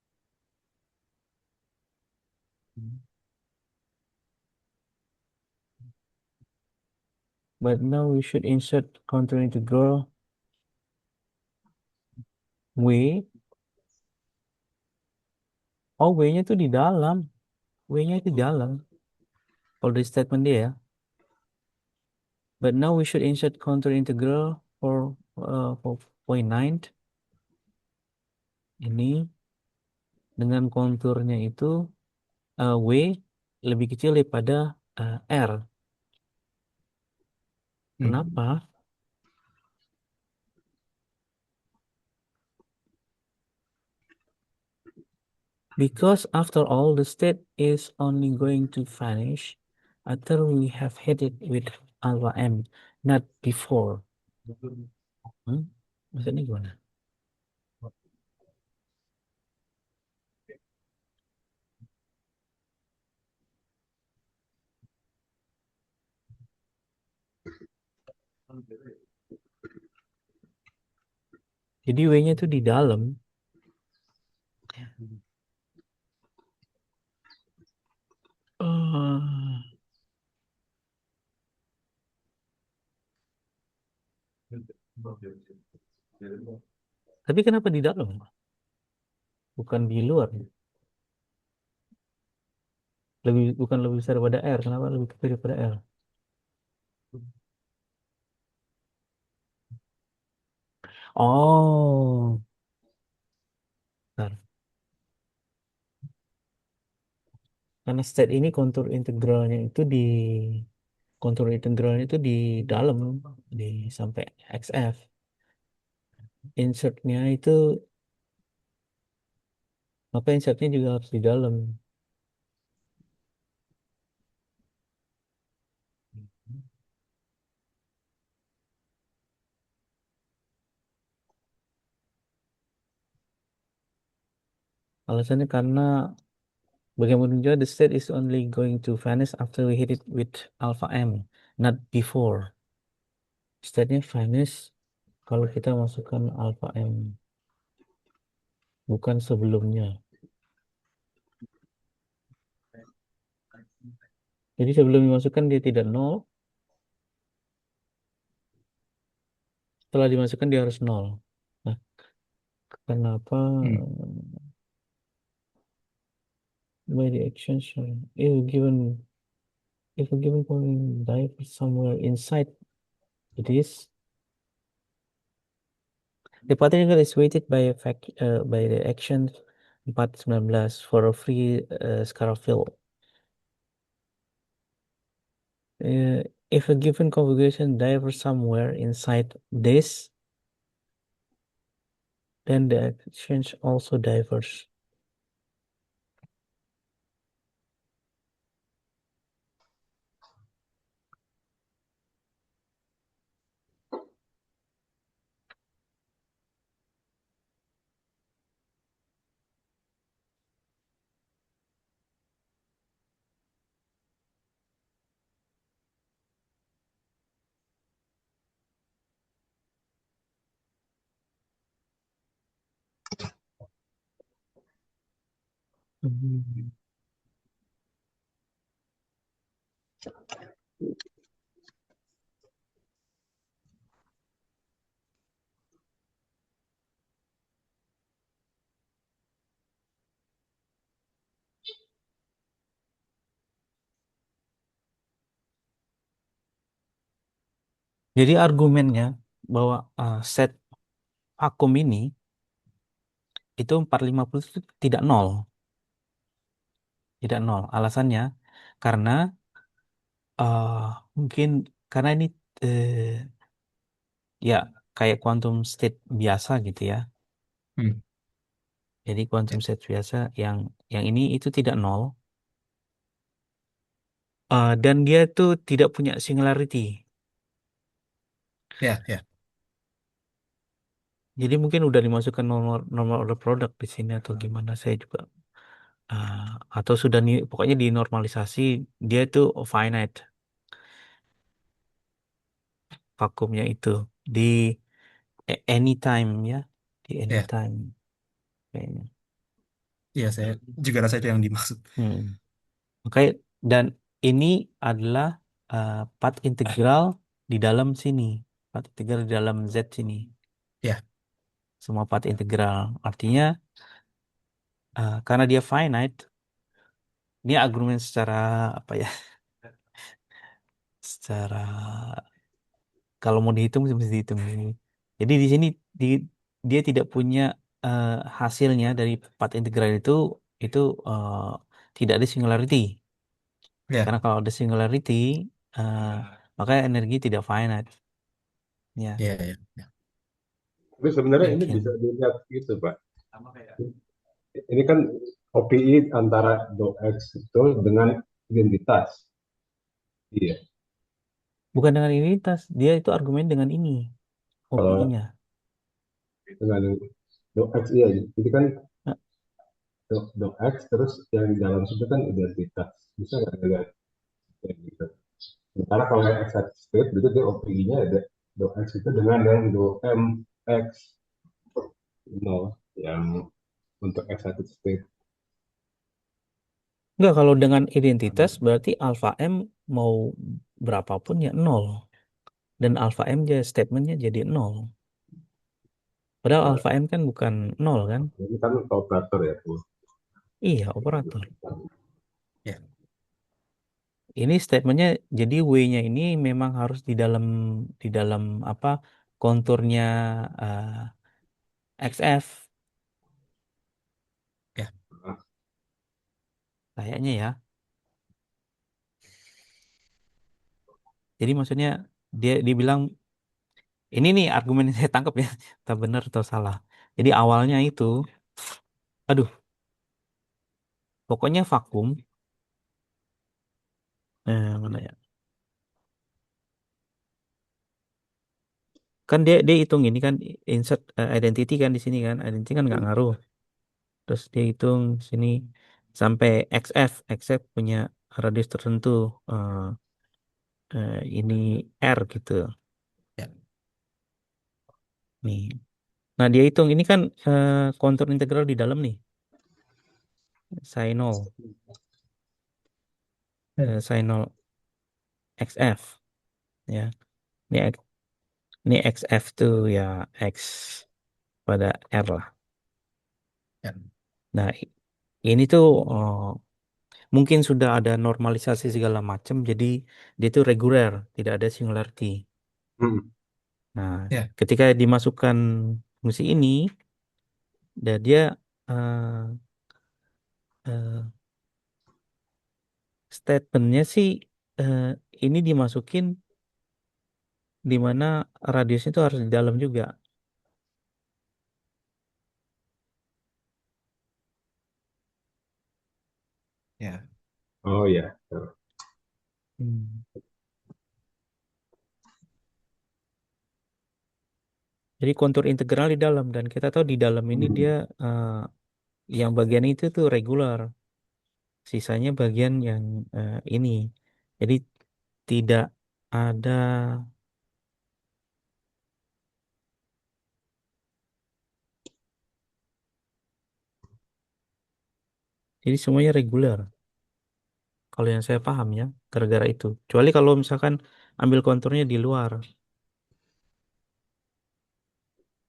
but now we should insert counter integral W. Oh, W-nya tuh di dalam. W-nya itu di dalam. Kalau di statement dia ya. But now we should insert counter integral for point 9 ini dengan konturnya itu W lebih kecil daripada R. Hmm. Kenapa? Because after all, the state is only going to vanish after we have hit it with alpha M, not before. Hmm? Maksudnya gimana? Jadi W-nya itu di dalam. Eh, tapi kenapa di dalam? Bukan di luar. Bukan lebih besar daripada R. Kenapa lebih kecil daripada R? Oh, bentar. Karena state ini kontur integralnya itu di dalam di sampai XF. Insertnya itu maka insertnya juga harus di dalam. Alasannya karena bagaimana juga the state is only going to vanish after we hit it with alpha M, not before. State-nya vanish kalau kita masukkan alpha M, bukan sebelumnya. Jadi sebelum dimasukkan dia tidak nol, setelah dimasukkan dia harus nol. Nah, kenapa Hmm. by the extension if a given point dive somewhere inside this, the particle is weighted by the action 419 for a free scalar field. If a given configuration diverges somewhere inside this, then the exchange also diverges. Hmm. Jadi argumennya bahwa set vakum ini itu 450 itu tidak nol, tidak nol. Alasannya karena eh, mungkin karena ini eh, ya kayak quantum state biasa gitu ya. Hmm. Jadi quantum Ya, state biasa yang ini itu tidak nol. Dan dia tuh tidak punya singularity. ya, ya, Jadi mungkin udah dimasukkan normal normal order product di sini atau gimana saya juga ah, atau sudah pokoknya dinormalisasi dia itu finite vakumnya itu di anytime ya di ya, anytime kayaknya. iya. Saya juga rasa itu yang dimaksud. Hmm. Makanya dan ini adalah path integral di dalam sini, path integral di dalam Z sini, Ya, semua path integral. Artinya karena dia finite, ini argumen secara apa ya? Secara kalau mau dihitung mesti dihitung ini. Jadi di sini di, dia tidak punya eh, hasilnya dari path integral itu eh, tidak ada singularity. ya, Karena kalau ada singularity eh, maka energi tidak finite. Ya, ya, ya, ya. Tapi sebenarnya ini bisa mungkin. dilihat gitu, Pak. Ini kan OPI antara DOX itu dengan identitas. Iya. Bukan dengan identitas, dia itu argumen dengan ini Kalau OPI-nya. dengan DOX iya. Jadi kan Nah, DOX terus yang di dalam situ kan identitas. Bisa nggak dilihat kayak gitu? Sementara kalau yang excited state berarti dia OPI-nya ada DOX itu dengan yang DOMX nol yang untuk excited state. enggak, kalau dengan identitas berarti alpha M mau berapapun ya nol. Dan alpha M jadi statementnya jadi nol. Padahal Nah, alpha M kan bukan nol kan? ini kan operator ya tuh. Iya, operator. Ya, Ini statementnya jadi W-nya ini memang harus di dalam apa konturnya XF ya, kayaknya ya. Jadi maksudnya dia dibilang ini nih argumen yang saya tangkap ya, tak benar atau salah. Jadi awalnya itu, aduh, pokoknya vakum. Mana ya? Kan dia hitung ini kan insert identity kan di sini kan, identity kan nggak ngaruh. Terus dia hitung sini sampai XF, XF punya radius tertentu. eh, ini R gitu ya, nih. Nah dia hitung ini kan kontur integral di dalam nih, sin 0, sin 0 XF ya. Ini ini XF tuh ya X pada R lah. ya, Nah ini tuh mungkin sudah ada normalisasi segala macam, jadi dia itu reguler, tidak ada singularity. Hmm. Nah, ya, ketika dimasukkan fungsi ini, dan dia eh, eh, statementnya sih eh, ini dimasukin di mana radiusnya itu harus di dalam juga. ya, Oh ya. Hmm. Jadi kontur integral di dalam dan kita tahu di dalam ini dia Hmm. eh, yang bagian itu tuh regular, sisanya bagian yang ini. Jadi tidak ada Jadi semuanya reguler. Kalau yang saya paham ya, gara-gara itu. Kecuali kalau misalkan ambil konturnya di luar.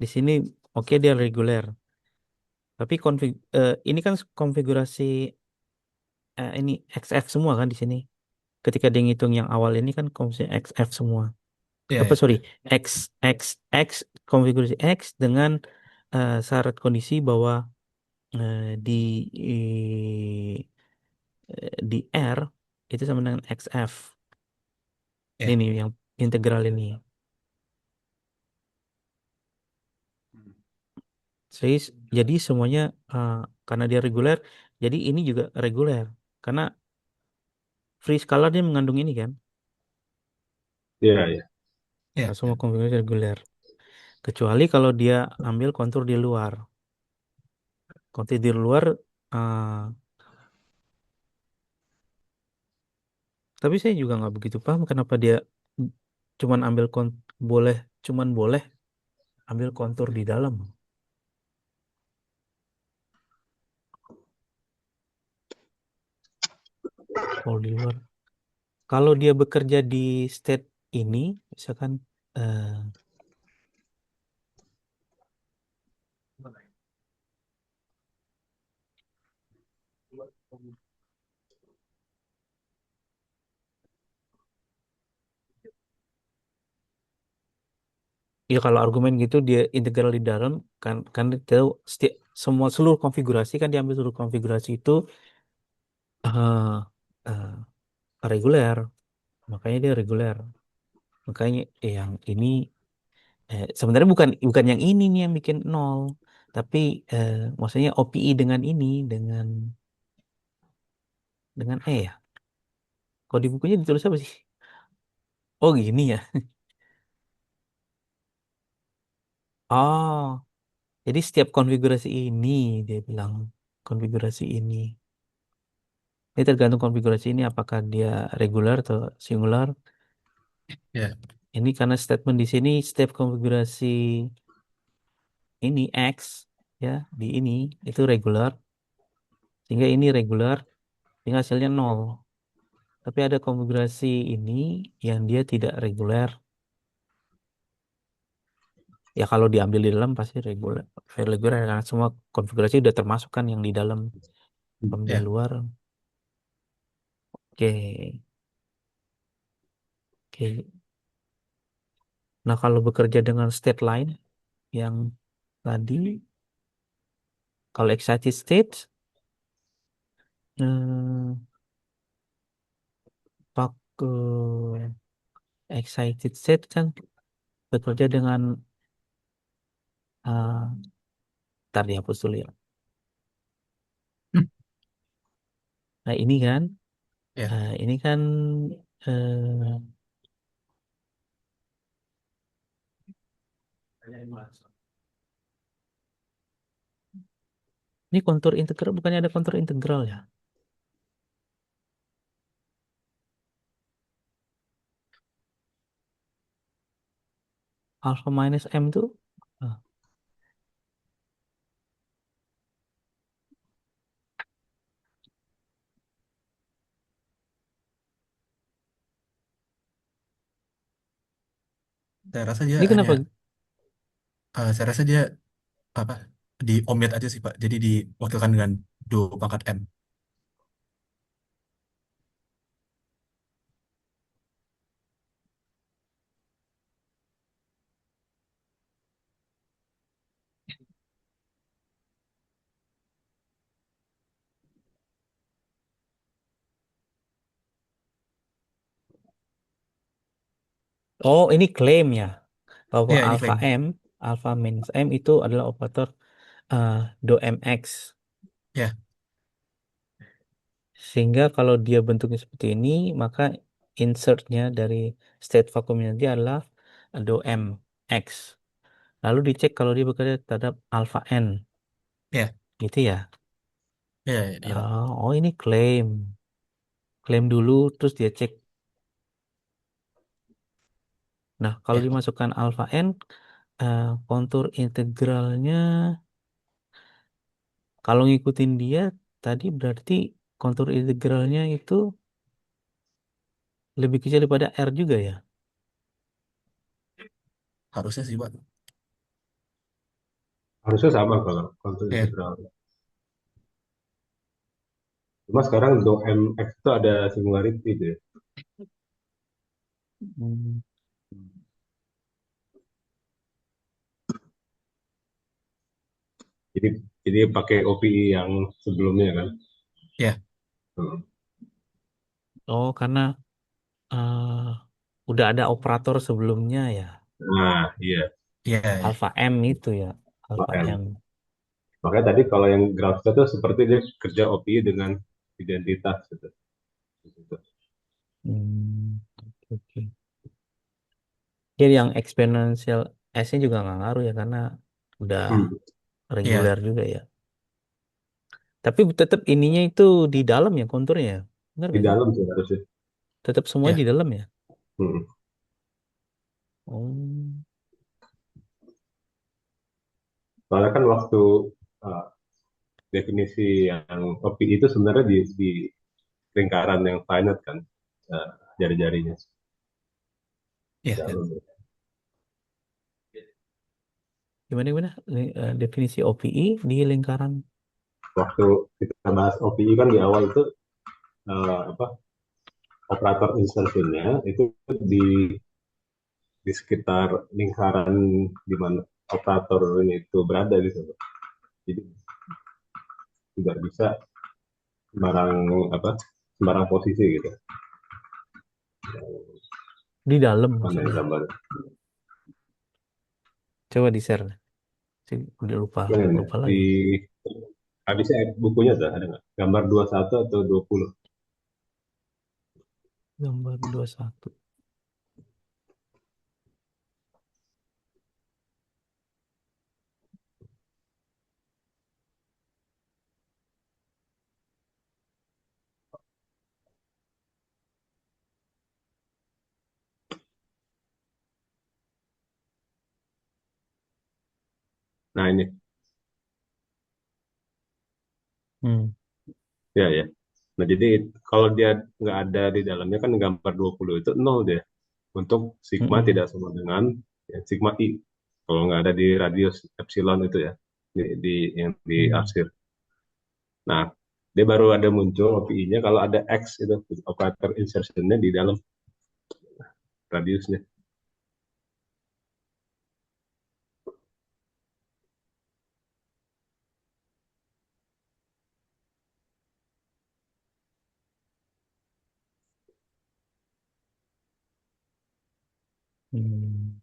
Di sini oke dia reguler. Tapi ini kan konfigurasi ini XF semua kan di sini. Ketika dia ngitung yang awal ini kan konfigurasi XF semua. Iya, Apa iya. sorry, X X X konfigurasi X dengan syarat kondisi bahwa di di R itu sama dengan XF. Ini Iya. nih yang integral ini. Jadi, jadi semuanya eh, karena dia reguler, jadi ini juga reguler. Karena free scalar dia mengandung ini kan, Iya, iya. Iya, nah, iya. semua konfigurasi reguler. Kecuali kalau dia ambil kontur di luar. Kontur di luar, eh, tapi saya juga nggak begitu paham kenapa dia cuman ambil boleh, cuman boleh ambil kontur di dalam. Kalau di luar, kalau dia bekerja di state ini, misalkan eh, ya kalau argumen gitu dia integral di dalam kan itu semua seluruh konfigurasi kan diambil seluruh konfigurasi itu eh eh, reguler, makanya dia reguler. Makanya yang ini sebenarnya bukan bukan yang ini nih yang bikin nol, tapi maksudnya OPI dengan ini dengan ya. Kalau di bukunya ditulis apa sih? Oh gini ya. Oh, jadi setiap konfigurasi ini dia bilang konfigurasi ini. Ini tergantung konfigurasi ini apakah dia regular atau singular. Iya. Ini karena statement di sini setiap konfigurasi ini X ya di ini itu regular sehingga ini regular sehingga hasilnya nol. Tapi ada konfigurasi ini yang dia tidak reguler. Ya kalau diambil di dalam pasti reguler. Reguler karena semua konfigurasi udah termasuk kan yang di dalam. Kalau di Iya. luar, oke. Oke. Nah kalau bekerja dengan state line yang tadi, kalau excited state, eh, pakai excited state kan bekerja dengan ntar dihapus dulu ya. Hmm. Nah ini kan, Iya. ini kan eh, ini kontur integral bukannya ada kontur integral ya? Alpha minus M itu ah, Saya rasa dia ini hanya, kenapa? saya rasa dia apa, di omit aja sih Pak. Jadi diwakilkan dengan do pangkat M. Oh ini klaim ya bahwa Iya, ini alpha klaim. M, alpha minus M itu adalah operator eh, do MX. Ya, Sehingga kalau dia bentuknya seperti ini, maka insertnya dari state vacuumnya dia adalah do MX. Lalu dicek kalau dia bekerja terhadap alpha N. ya, Gitu ya. ya, ya, Pak. Oh ini klaim. Klaim dulu terus dia cek. Nah, kalau Ya, dimasukkan alpha N, kontur integralnya kalau ngikutin dia tadi berarti kontur integralnya itu lebih kecil daripada R juga ya? Harusnya sih, Pak. Harusnya sama kalau kontur Ya, integral. Cuma sekarang do mx itu ada singularity itu ya. Hmm. Jadi jadi pakai OPI yang sebelumnya kan. ya, Hmm. Oh, karena eh, udah ada operator sebelumnya ya. Nah, iya. ya, ya. Alpha M itu ya. Alpha OM. M. Makanya tadi kalau yang ground state itu seperti dia kerja OPI dengan identitas gitu. Gitu. Hmm. Oke, oke. Jadi yang exponential S-nya juga nggak ngaruh ya karena udah Hmm. reguler Ya, juga ya. Tapi tetap ininya itu di dalam ya konturnya ya. Benar Di gak sih? dalam sih harusnya. Tetap semua di ya, dalam ya. Hmm. Oh. Soalnya kan waktu uh, definisi yang OPI itu sebenarnya di lingkaran yang finite kan, uh, jari-jarinya. ya, ya. Dalam. Gimana gimana? Definisi OPI di lingkaran. Waktu kita bahas OPI kan di awal itu apa operator insertionnya itu di di sekitar lingkaran di mana operator ini itu berada gitu. Jadi tidak bisa sembarang apa sembarang posisi gitu. Di dalam Mana yang maksudnya. gambar? Coba di share. Udah lupa Yang ini, lupa di lagi. habisnya bukunya tuh ada nggak? Gambar 21 atau 20? Gambar 21. Nah ini, Hmm. ya ya. Nah jadi kalau dia nggak ada di dalamnya kan gambar 20 itu nol dia. Untuk sigma Mm-mm. tidak sama dengan ya, sigma i. Kalau nggak ada di radius epsilon itu ya, di yang di Hmm. arsir. Nah, dia baru ada muncul OPI-nya kalau ada X itu, operator insertion-nya di dalam radiusnya. Hmm.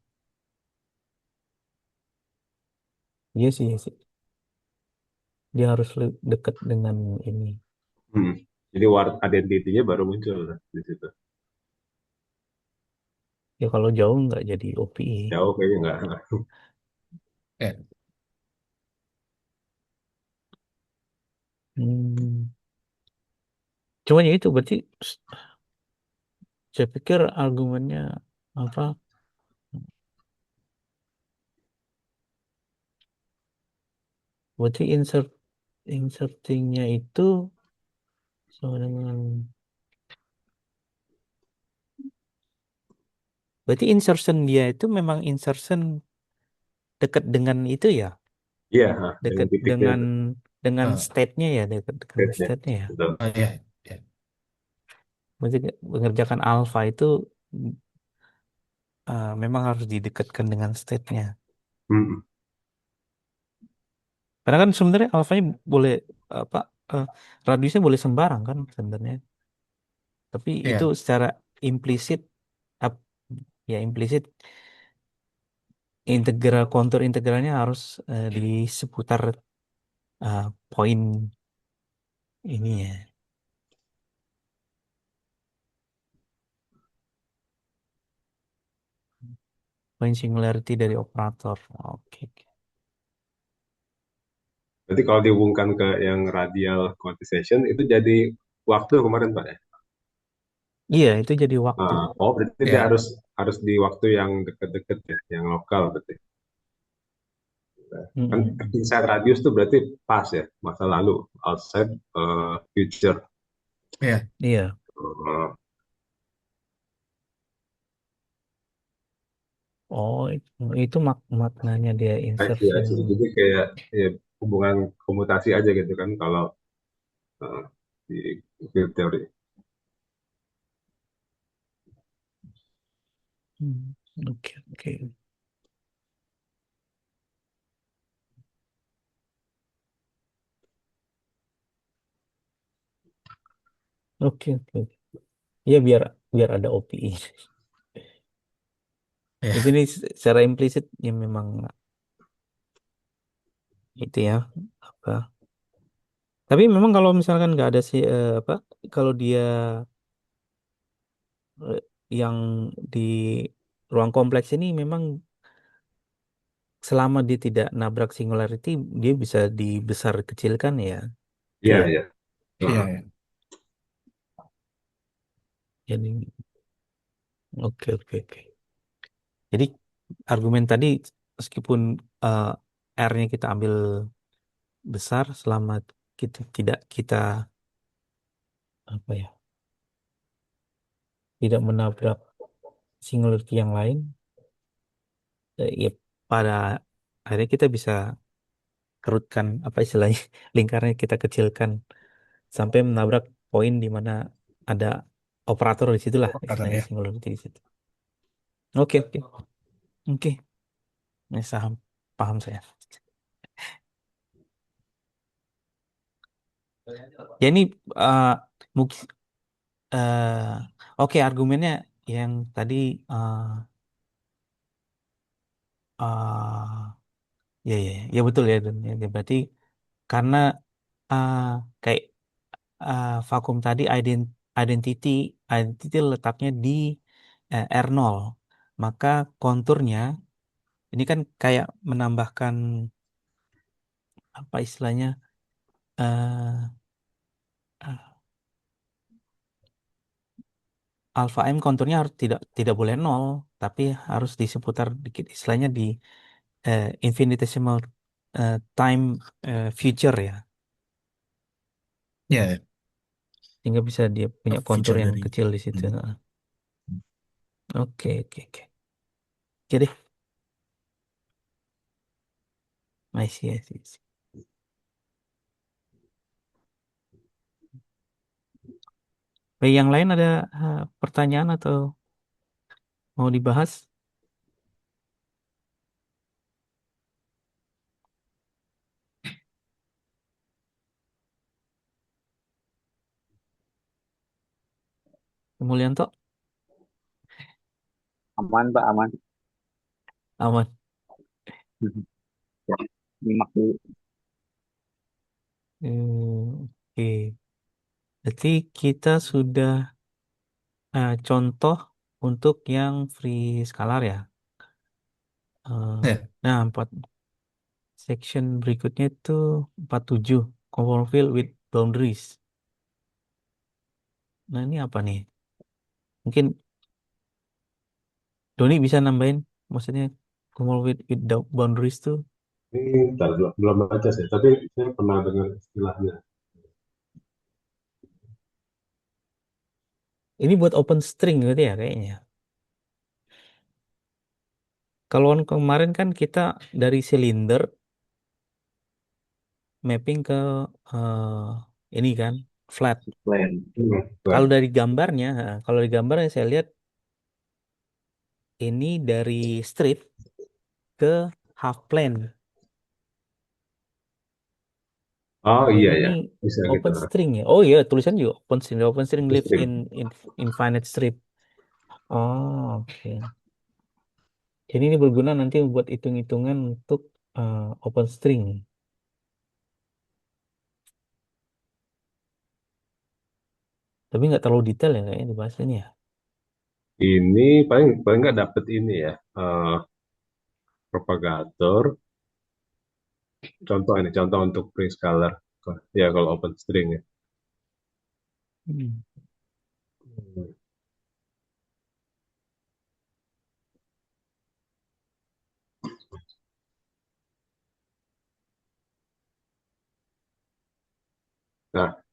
Iya sih, iya sih. Dia harus dekat dengan ini. Hmm. Jadi word identity-nya baru muncul di situ. Ya kalau jauh nggak jadi OPI. Jauh kayaknya nggak. Ya, Hmm. Cuman ya itu berarti saya pikir argumennya apa? Berarti insertingnya itu sama dengan berarti insertion dia itu memang insertion dekat dengan itu ya, Iya, dengan dekat titiknya itu, dengan ah, state-nya ya, dekat dengan state-nya. state-nya ya. Betul. ya, ya, Berarti mengerjakan alpha itu memang harus didekatkan dengan state-nya. Hmm. Karena kan sebenarnya alfanya boleh apa eh, radiusnya boleh sembarang kan sebenarnya. Tapi itu ya. secara implisit ap- ya implisit integral kontur integralnya harus di seputar poin ini ya, poin singularity dari operator. Oke. Oke. Berarti kalau dihubungkan ke yang radial quantization itu jadi waktu kemarin Pak ya? Iya, itu jadi waktu. Oh, berarti dia Ya, harus harus di waktu yang dekat-dekat ya, yang lokal berarti. Kan Mm-mm. inside radius tuh berarti past ya, masa lalu. Outside future. Iya, Iya. Eh, Oh, itu maknanya dia I insertion. see. Jadi kayak ya, hubungan komutasi aja gitu kan kalau eh, di field teori. Hmm, oke, oke. Oke, oke. Ya biar biar ada OPI. Itu iya, nih secara implisit ya memang itu ya apa. Tapi memang kalau misalkan nggak ada sih apa kalau dia eh, yang di ruang kompleks ini memang selama dia tidak nabrak singularity dia bisa dibesar kecilkan ya. Itu Iya, ya. iya. iya, Heeh. iya. Jadi oke, oke, oke. Jadi argumen tadi meskipun eh, R-nya kita ambil besar selama kita tidak kita apa ya tidak menabrak singularity yang lain ya pada akhirnya kita bisa kerutkan apa istilahnya lingkarnya kita kecilkan sampai menabrak poin di mana ada operator di situlah Operator istilahnya ya. singularity di situ. Oke, oke, oke. Ini paham, paham saya. Ya ini eh, mungkin oke argumennya yang tadi eh eh, ya, ya, ya, ya betul ya, Dun. Ya, ya, berarti karena eh, kayak vakum tadi identity identity letaknya di R0, maka konturnya ini kan kayak menambahkan apa istilahnya eh alpha m konturnya harus tidak boleh nol, tapi harus di seputar dikit istilahnya di infinitesimal time future ya, Iya, iya. sehingga bisa dia punya kontur Feature yang dari. kecil di situ. Hmm. Nah, oke, oke, oke. Oke deh, I see, I see, I see. Baik, yang lain ada pertanyaan atau mau dibahas? Mulyanto, Aman, Pak, aman. aman. Ya, nyimak dulu. Oke, berarti kita sudah contoh untuk yang free scalar ya. Eh, Iya, nah, section berikutnya itu 47 conformal field with boundaries. Nah, ini apa nih? Mungkin Doni bisa nambahin, maksudnya conformal with boundaries tuh. Ini ntar, belum baca sih, tapi saya pernah dengar istilahnya. Ini buat open string gitu ya kayaknya. Kalau yang kemarin kan kita dari silinder mapping ke ini kan flat. Plan. Buat Kalau dari gambarnya, kalau di gambarnya saya lihat ini dari straight ke half plane. oh Jadi iya ini ya, bisa gitu. open string ya. Oh iya, tulisan juga open string. Open string lives Interesting. in infinite strip. Oh, oke. Jadi ini berguna nanti buat hitung-hitungan untuk open string. Tapi nggak terlalu detail ya kayaknya dibahas ini ya. Ini paling paling nggak dapet ini ya, propagator. Contoh untuk prescaler. Ya kalau open string ya. Hmm.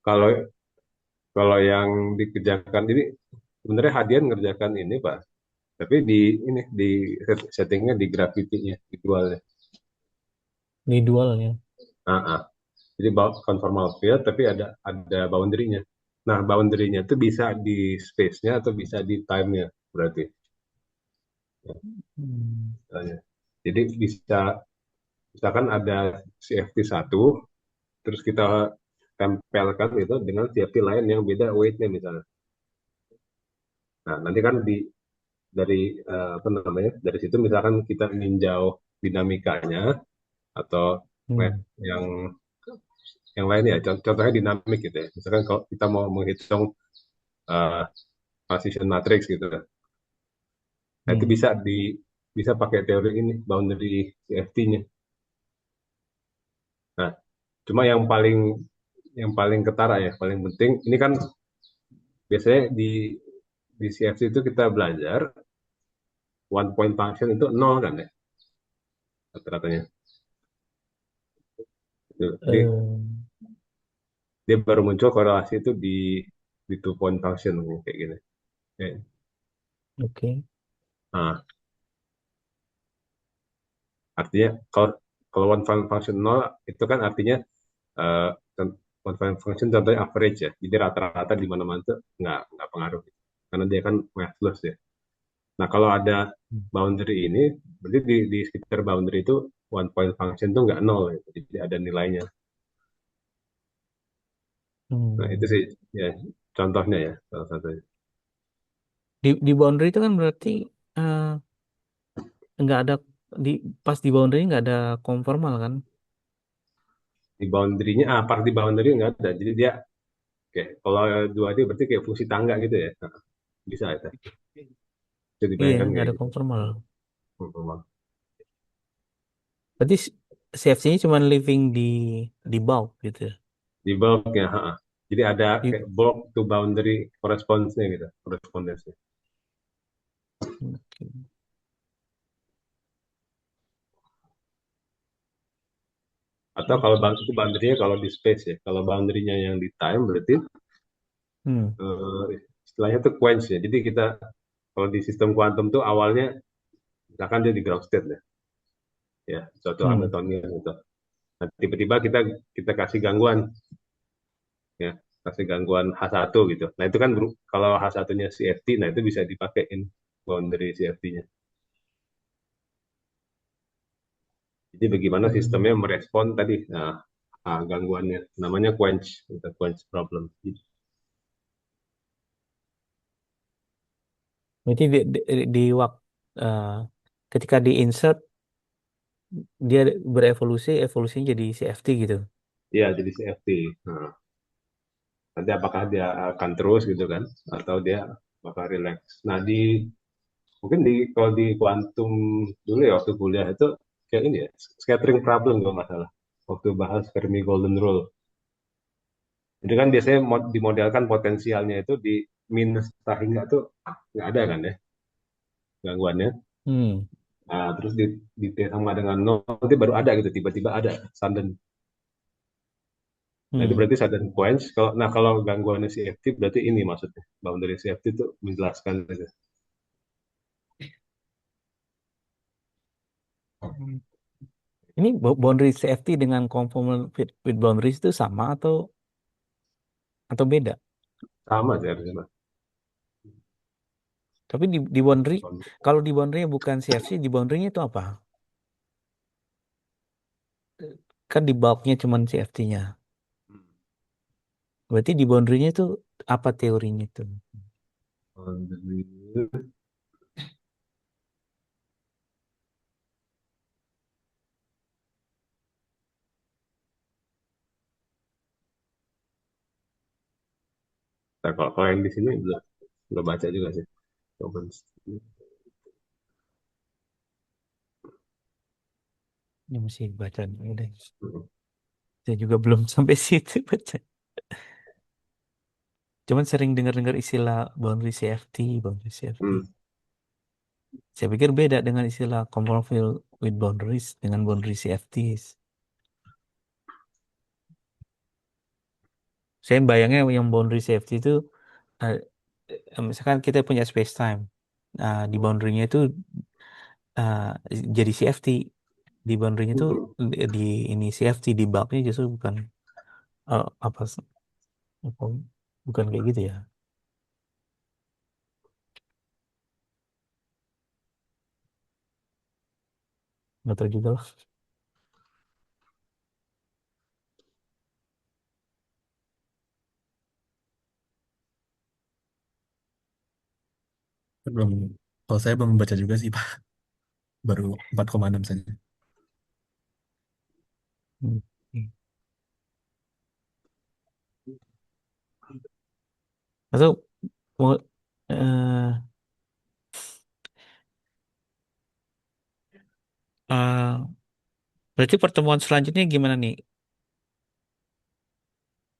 Kalau kalau yang dikerjakan ini sebenarnya Hadian ngerjakan ini Pak, tapi di settingnya di gravity-nya, di dualnya. Di dual ya. Ah, ah. Jadi conformal field tapi ada boundary-nya. Nah, boundary-nya itu bisa di space-nya atau bisa di time-nya berarti. Hmm. Misalnya. Jadi misalkan ada CFT satu, terus kita tempelkan itu dengan CFT lain yang beda weight-nya misalnya. Nah, nanti kan dari apa namanya? Dari situ misalkan kita ninjau dinamikanya atau Hmm. yang yang lain ya, contohnya dinamik gitu ya. Misalkan kalau kita mau menghitung uh, transition matrix gitu. Nah, itu Hmm. bisa pakai teori ini boundary CFT-nya. Nah, cuma yang paling ketara ya, paling penting ini kan biasanya di CFT itu kita belajar one point function itu nol kan ya rata-ratanya. Jadi Eh, dia baru muncul korelasi itu di two point function kayak gini. Oke. oke. Nah, artinya kalau one point function nol itu kan artinya eh, one point function contohnya average ya. Jadi rata-rata di mana-mana itu nggak pengaruh karena dia kan matchless ya. Nah, kalau ada boundary ini, berarti di sekitar boundary itu one point function itu nggak nol, ya. Jadi ada nilainya. Nah, itu Hmm. sih ya contohnya ya salah satunya. Di boundary itu kan berarti eh, nggak ada di pas di boundary nggak ada konformal kan? Di boundary-nya, pas di boundary nggak ada. Jadi dia kayak kalau dua d berarti kayak fungsi tangga gitu ya. Nah, bisa itu. Bisa Iya, dibayangkan nggak kayak ada gitu. konformal. Hmm. Berarti CFC-nya cuma living di bulk gitu ya. Di bulk-nya, ha. Jadi ada Di, kayak bulk to boundary corresponds-nya gitu, correspondence-nya. oke. Atau kalau itu boundary-nya kalau di space ya. Kalau boundary-nya yang di time berarti Hmm. istilahnya tuh quench ya. Jadi kita kalau di sistem kuantum tuh awalnya misalkan dia di ground state ya suatu Hmm. Hamiltonian gitu. Nah, tiba-tiba kita kita kasih gangguan ya, kasih gangguan H1 gitu. Nah, itu kan kalau H1-nya CFT, nah itu bisa dipakein boundary CFT-nya. Jadi bagaimana sistemnya Hmm. merespon tadi gangguannya. Namanya quench, kita quench problem. Berarti di waktu ketika di insert dia berevolusi, evolusinya jadi CFT gitu. Iya, jadi CFT. Nah, nanti apakah dia akan terus gitu kan, atau dia bakal relax. Nah, mungkin kalau di kuantum dulu ya waktu kuliah itu kayak ini ya, scattering problem kalau nggak salah. Waktu bahas Fermi Golden Rule. Jadi kan biasanya dimodelkan potensialnya itu di minus hingga tuh nggak ada kan ya gangguannya. Hmm. Nah, terus sama dengan nol nanti baru ada gitu tiba-tiba ada sudden. Nah itu Hmm. berarti sudden quench. Kalau gangguannya CFT berarti ini maksudnya boundary CFT itu menjelaskan gitu. Hmm. Ini boundary CFT dengan conformal with boundaries itu sama atau beda? Sama sih harusnya Mas. Tapi di boundary, kalau di boundary bukan CFC, di boundary-nya itu apa? Kan di bulknya cuma CFT-nya. Berarti di boundary-nya itu apa teorinya itu? Boundary. Nah, kalau yang di sini belum baca juga sih. Coba. Ini mesti baca dulu deh. Saya juga belum sampai situ baca. Cuman sering dengar-dengar istilah boundary CFT, boundary CFT. Hmm. Saya pikir beda dengan istilah conformal with boundaries dengan boundary CFTs. Saya bayangnya yang boundary safety itu eh, misalkan kita punya space time. Nah, di boundary-nya itu eh, jadi CFT. Di boundary-nya itu di ini CFT, di bulk-nya justru bukan apa, apa- bukan kayak gitu ya. Nggak tahu juga lah. Belum, kalau saya belum membaca juga sih Pak, baru 4,6 saja. Hmm. Atau mau eh, berarti pertemuan selanjutnya gimana nih?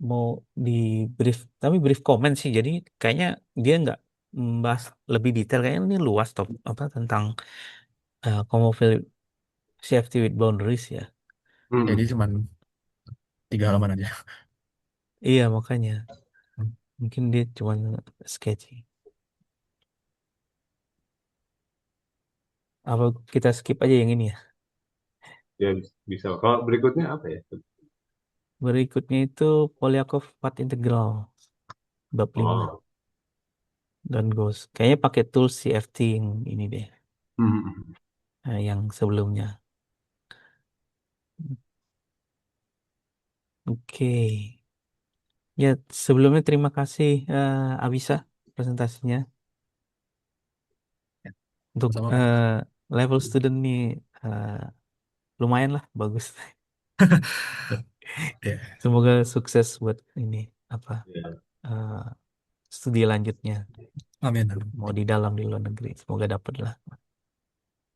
Mau di brief, tapi brief comment sih. Jadi kayaknya dia nggak membahas lebih detail. Kayaknya ini luas top apa tentang Commonwealth safety with boundaries ya. Jadi cuma 3 halaman aja. Iya makanya mungkin dia cuma sketchy. Apa kita skip aja yang ini ya? Ya bisa. Kalau berikutnya apa ya? Berikutnya itu Polyakov part integral bab 5 Oh. dan goes. Kayaknya pakai tools CFT yang ini deh, Hmm. yang sebelumnya. Oke. Ya, sebelumnya terima kasih Abisa presentasinya. Untuk Sama Pak. level student nih eh, lumayan lah, bagus. Ya, Semoga sukses buat ini apa Ya. eh, studi lanjutnya. amin, amin. Mau di dalam di luar negeri, semoga dapat lah.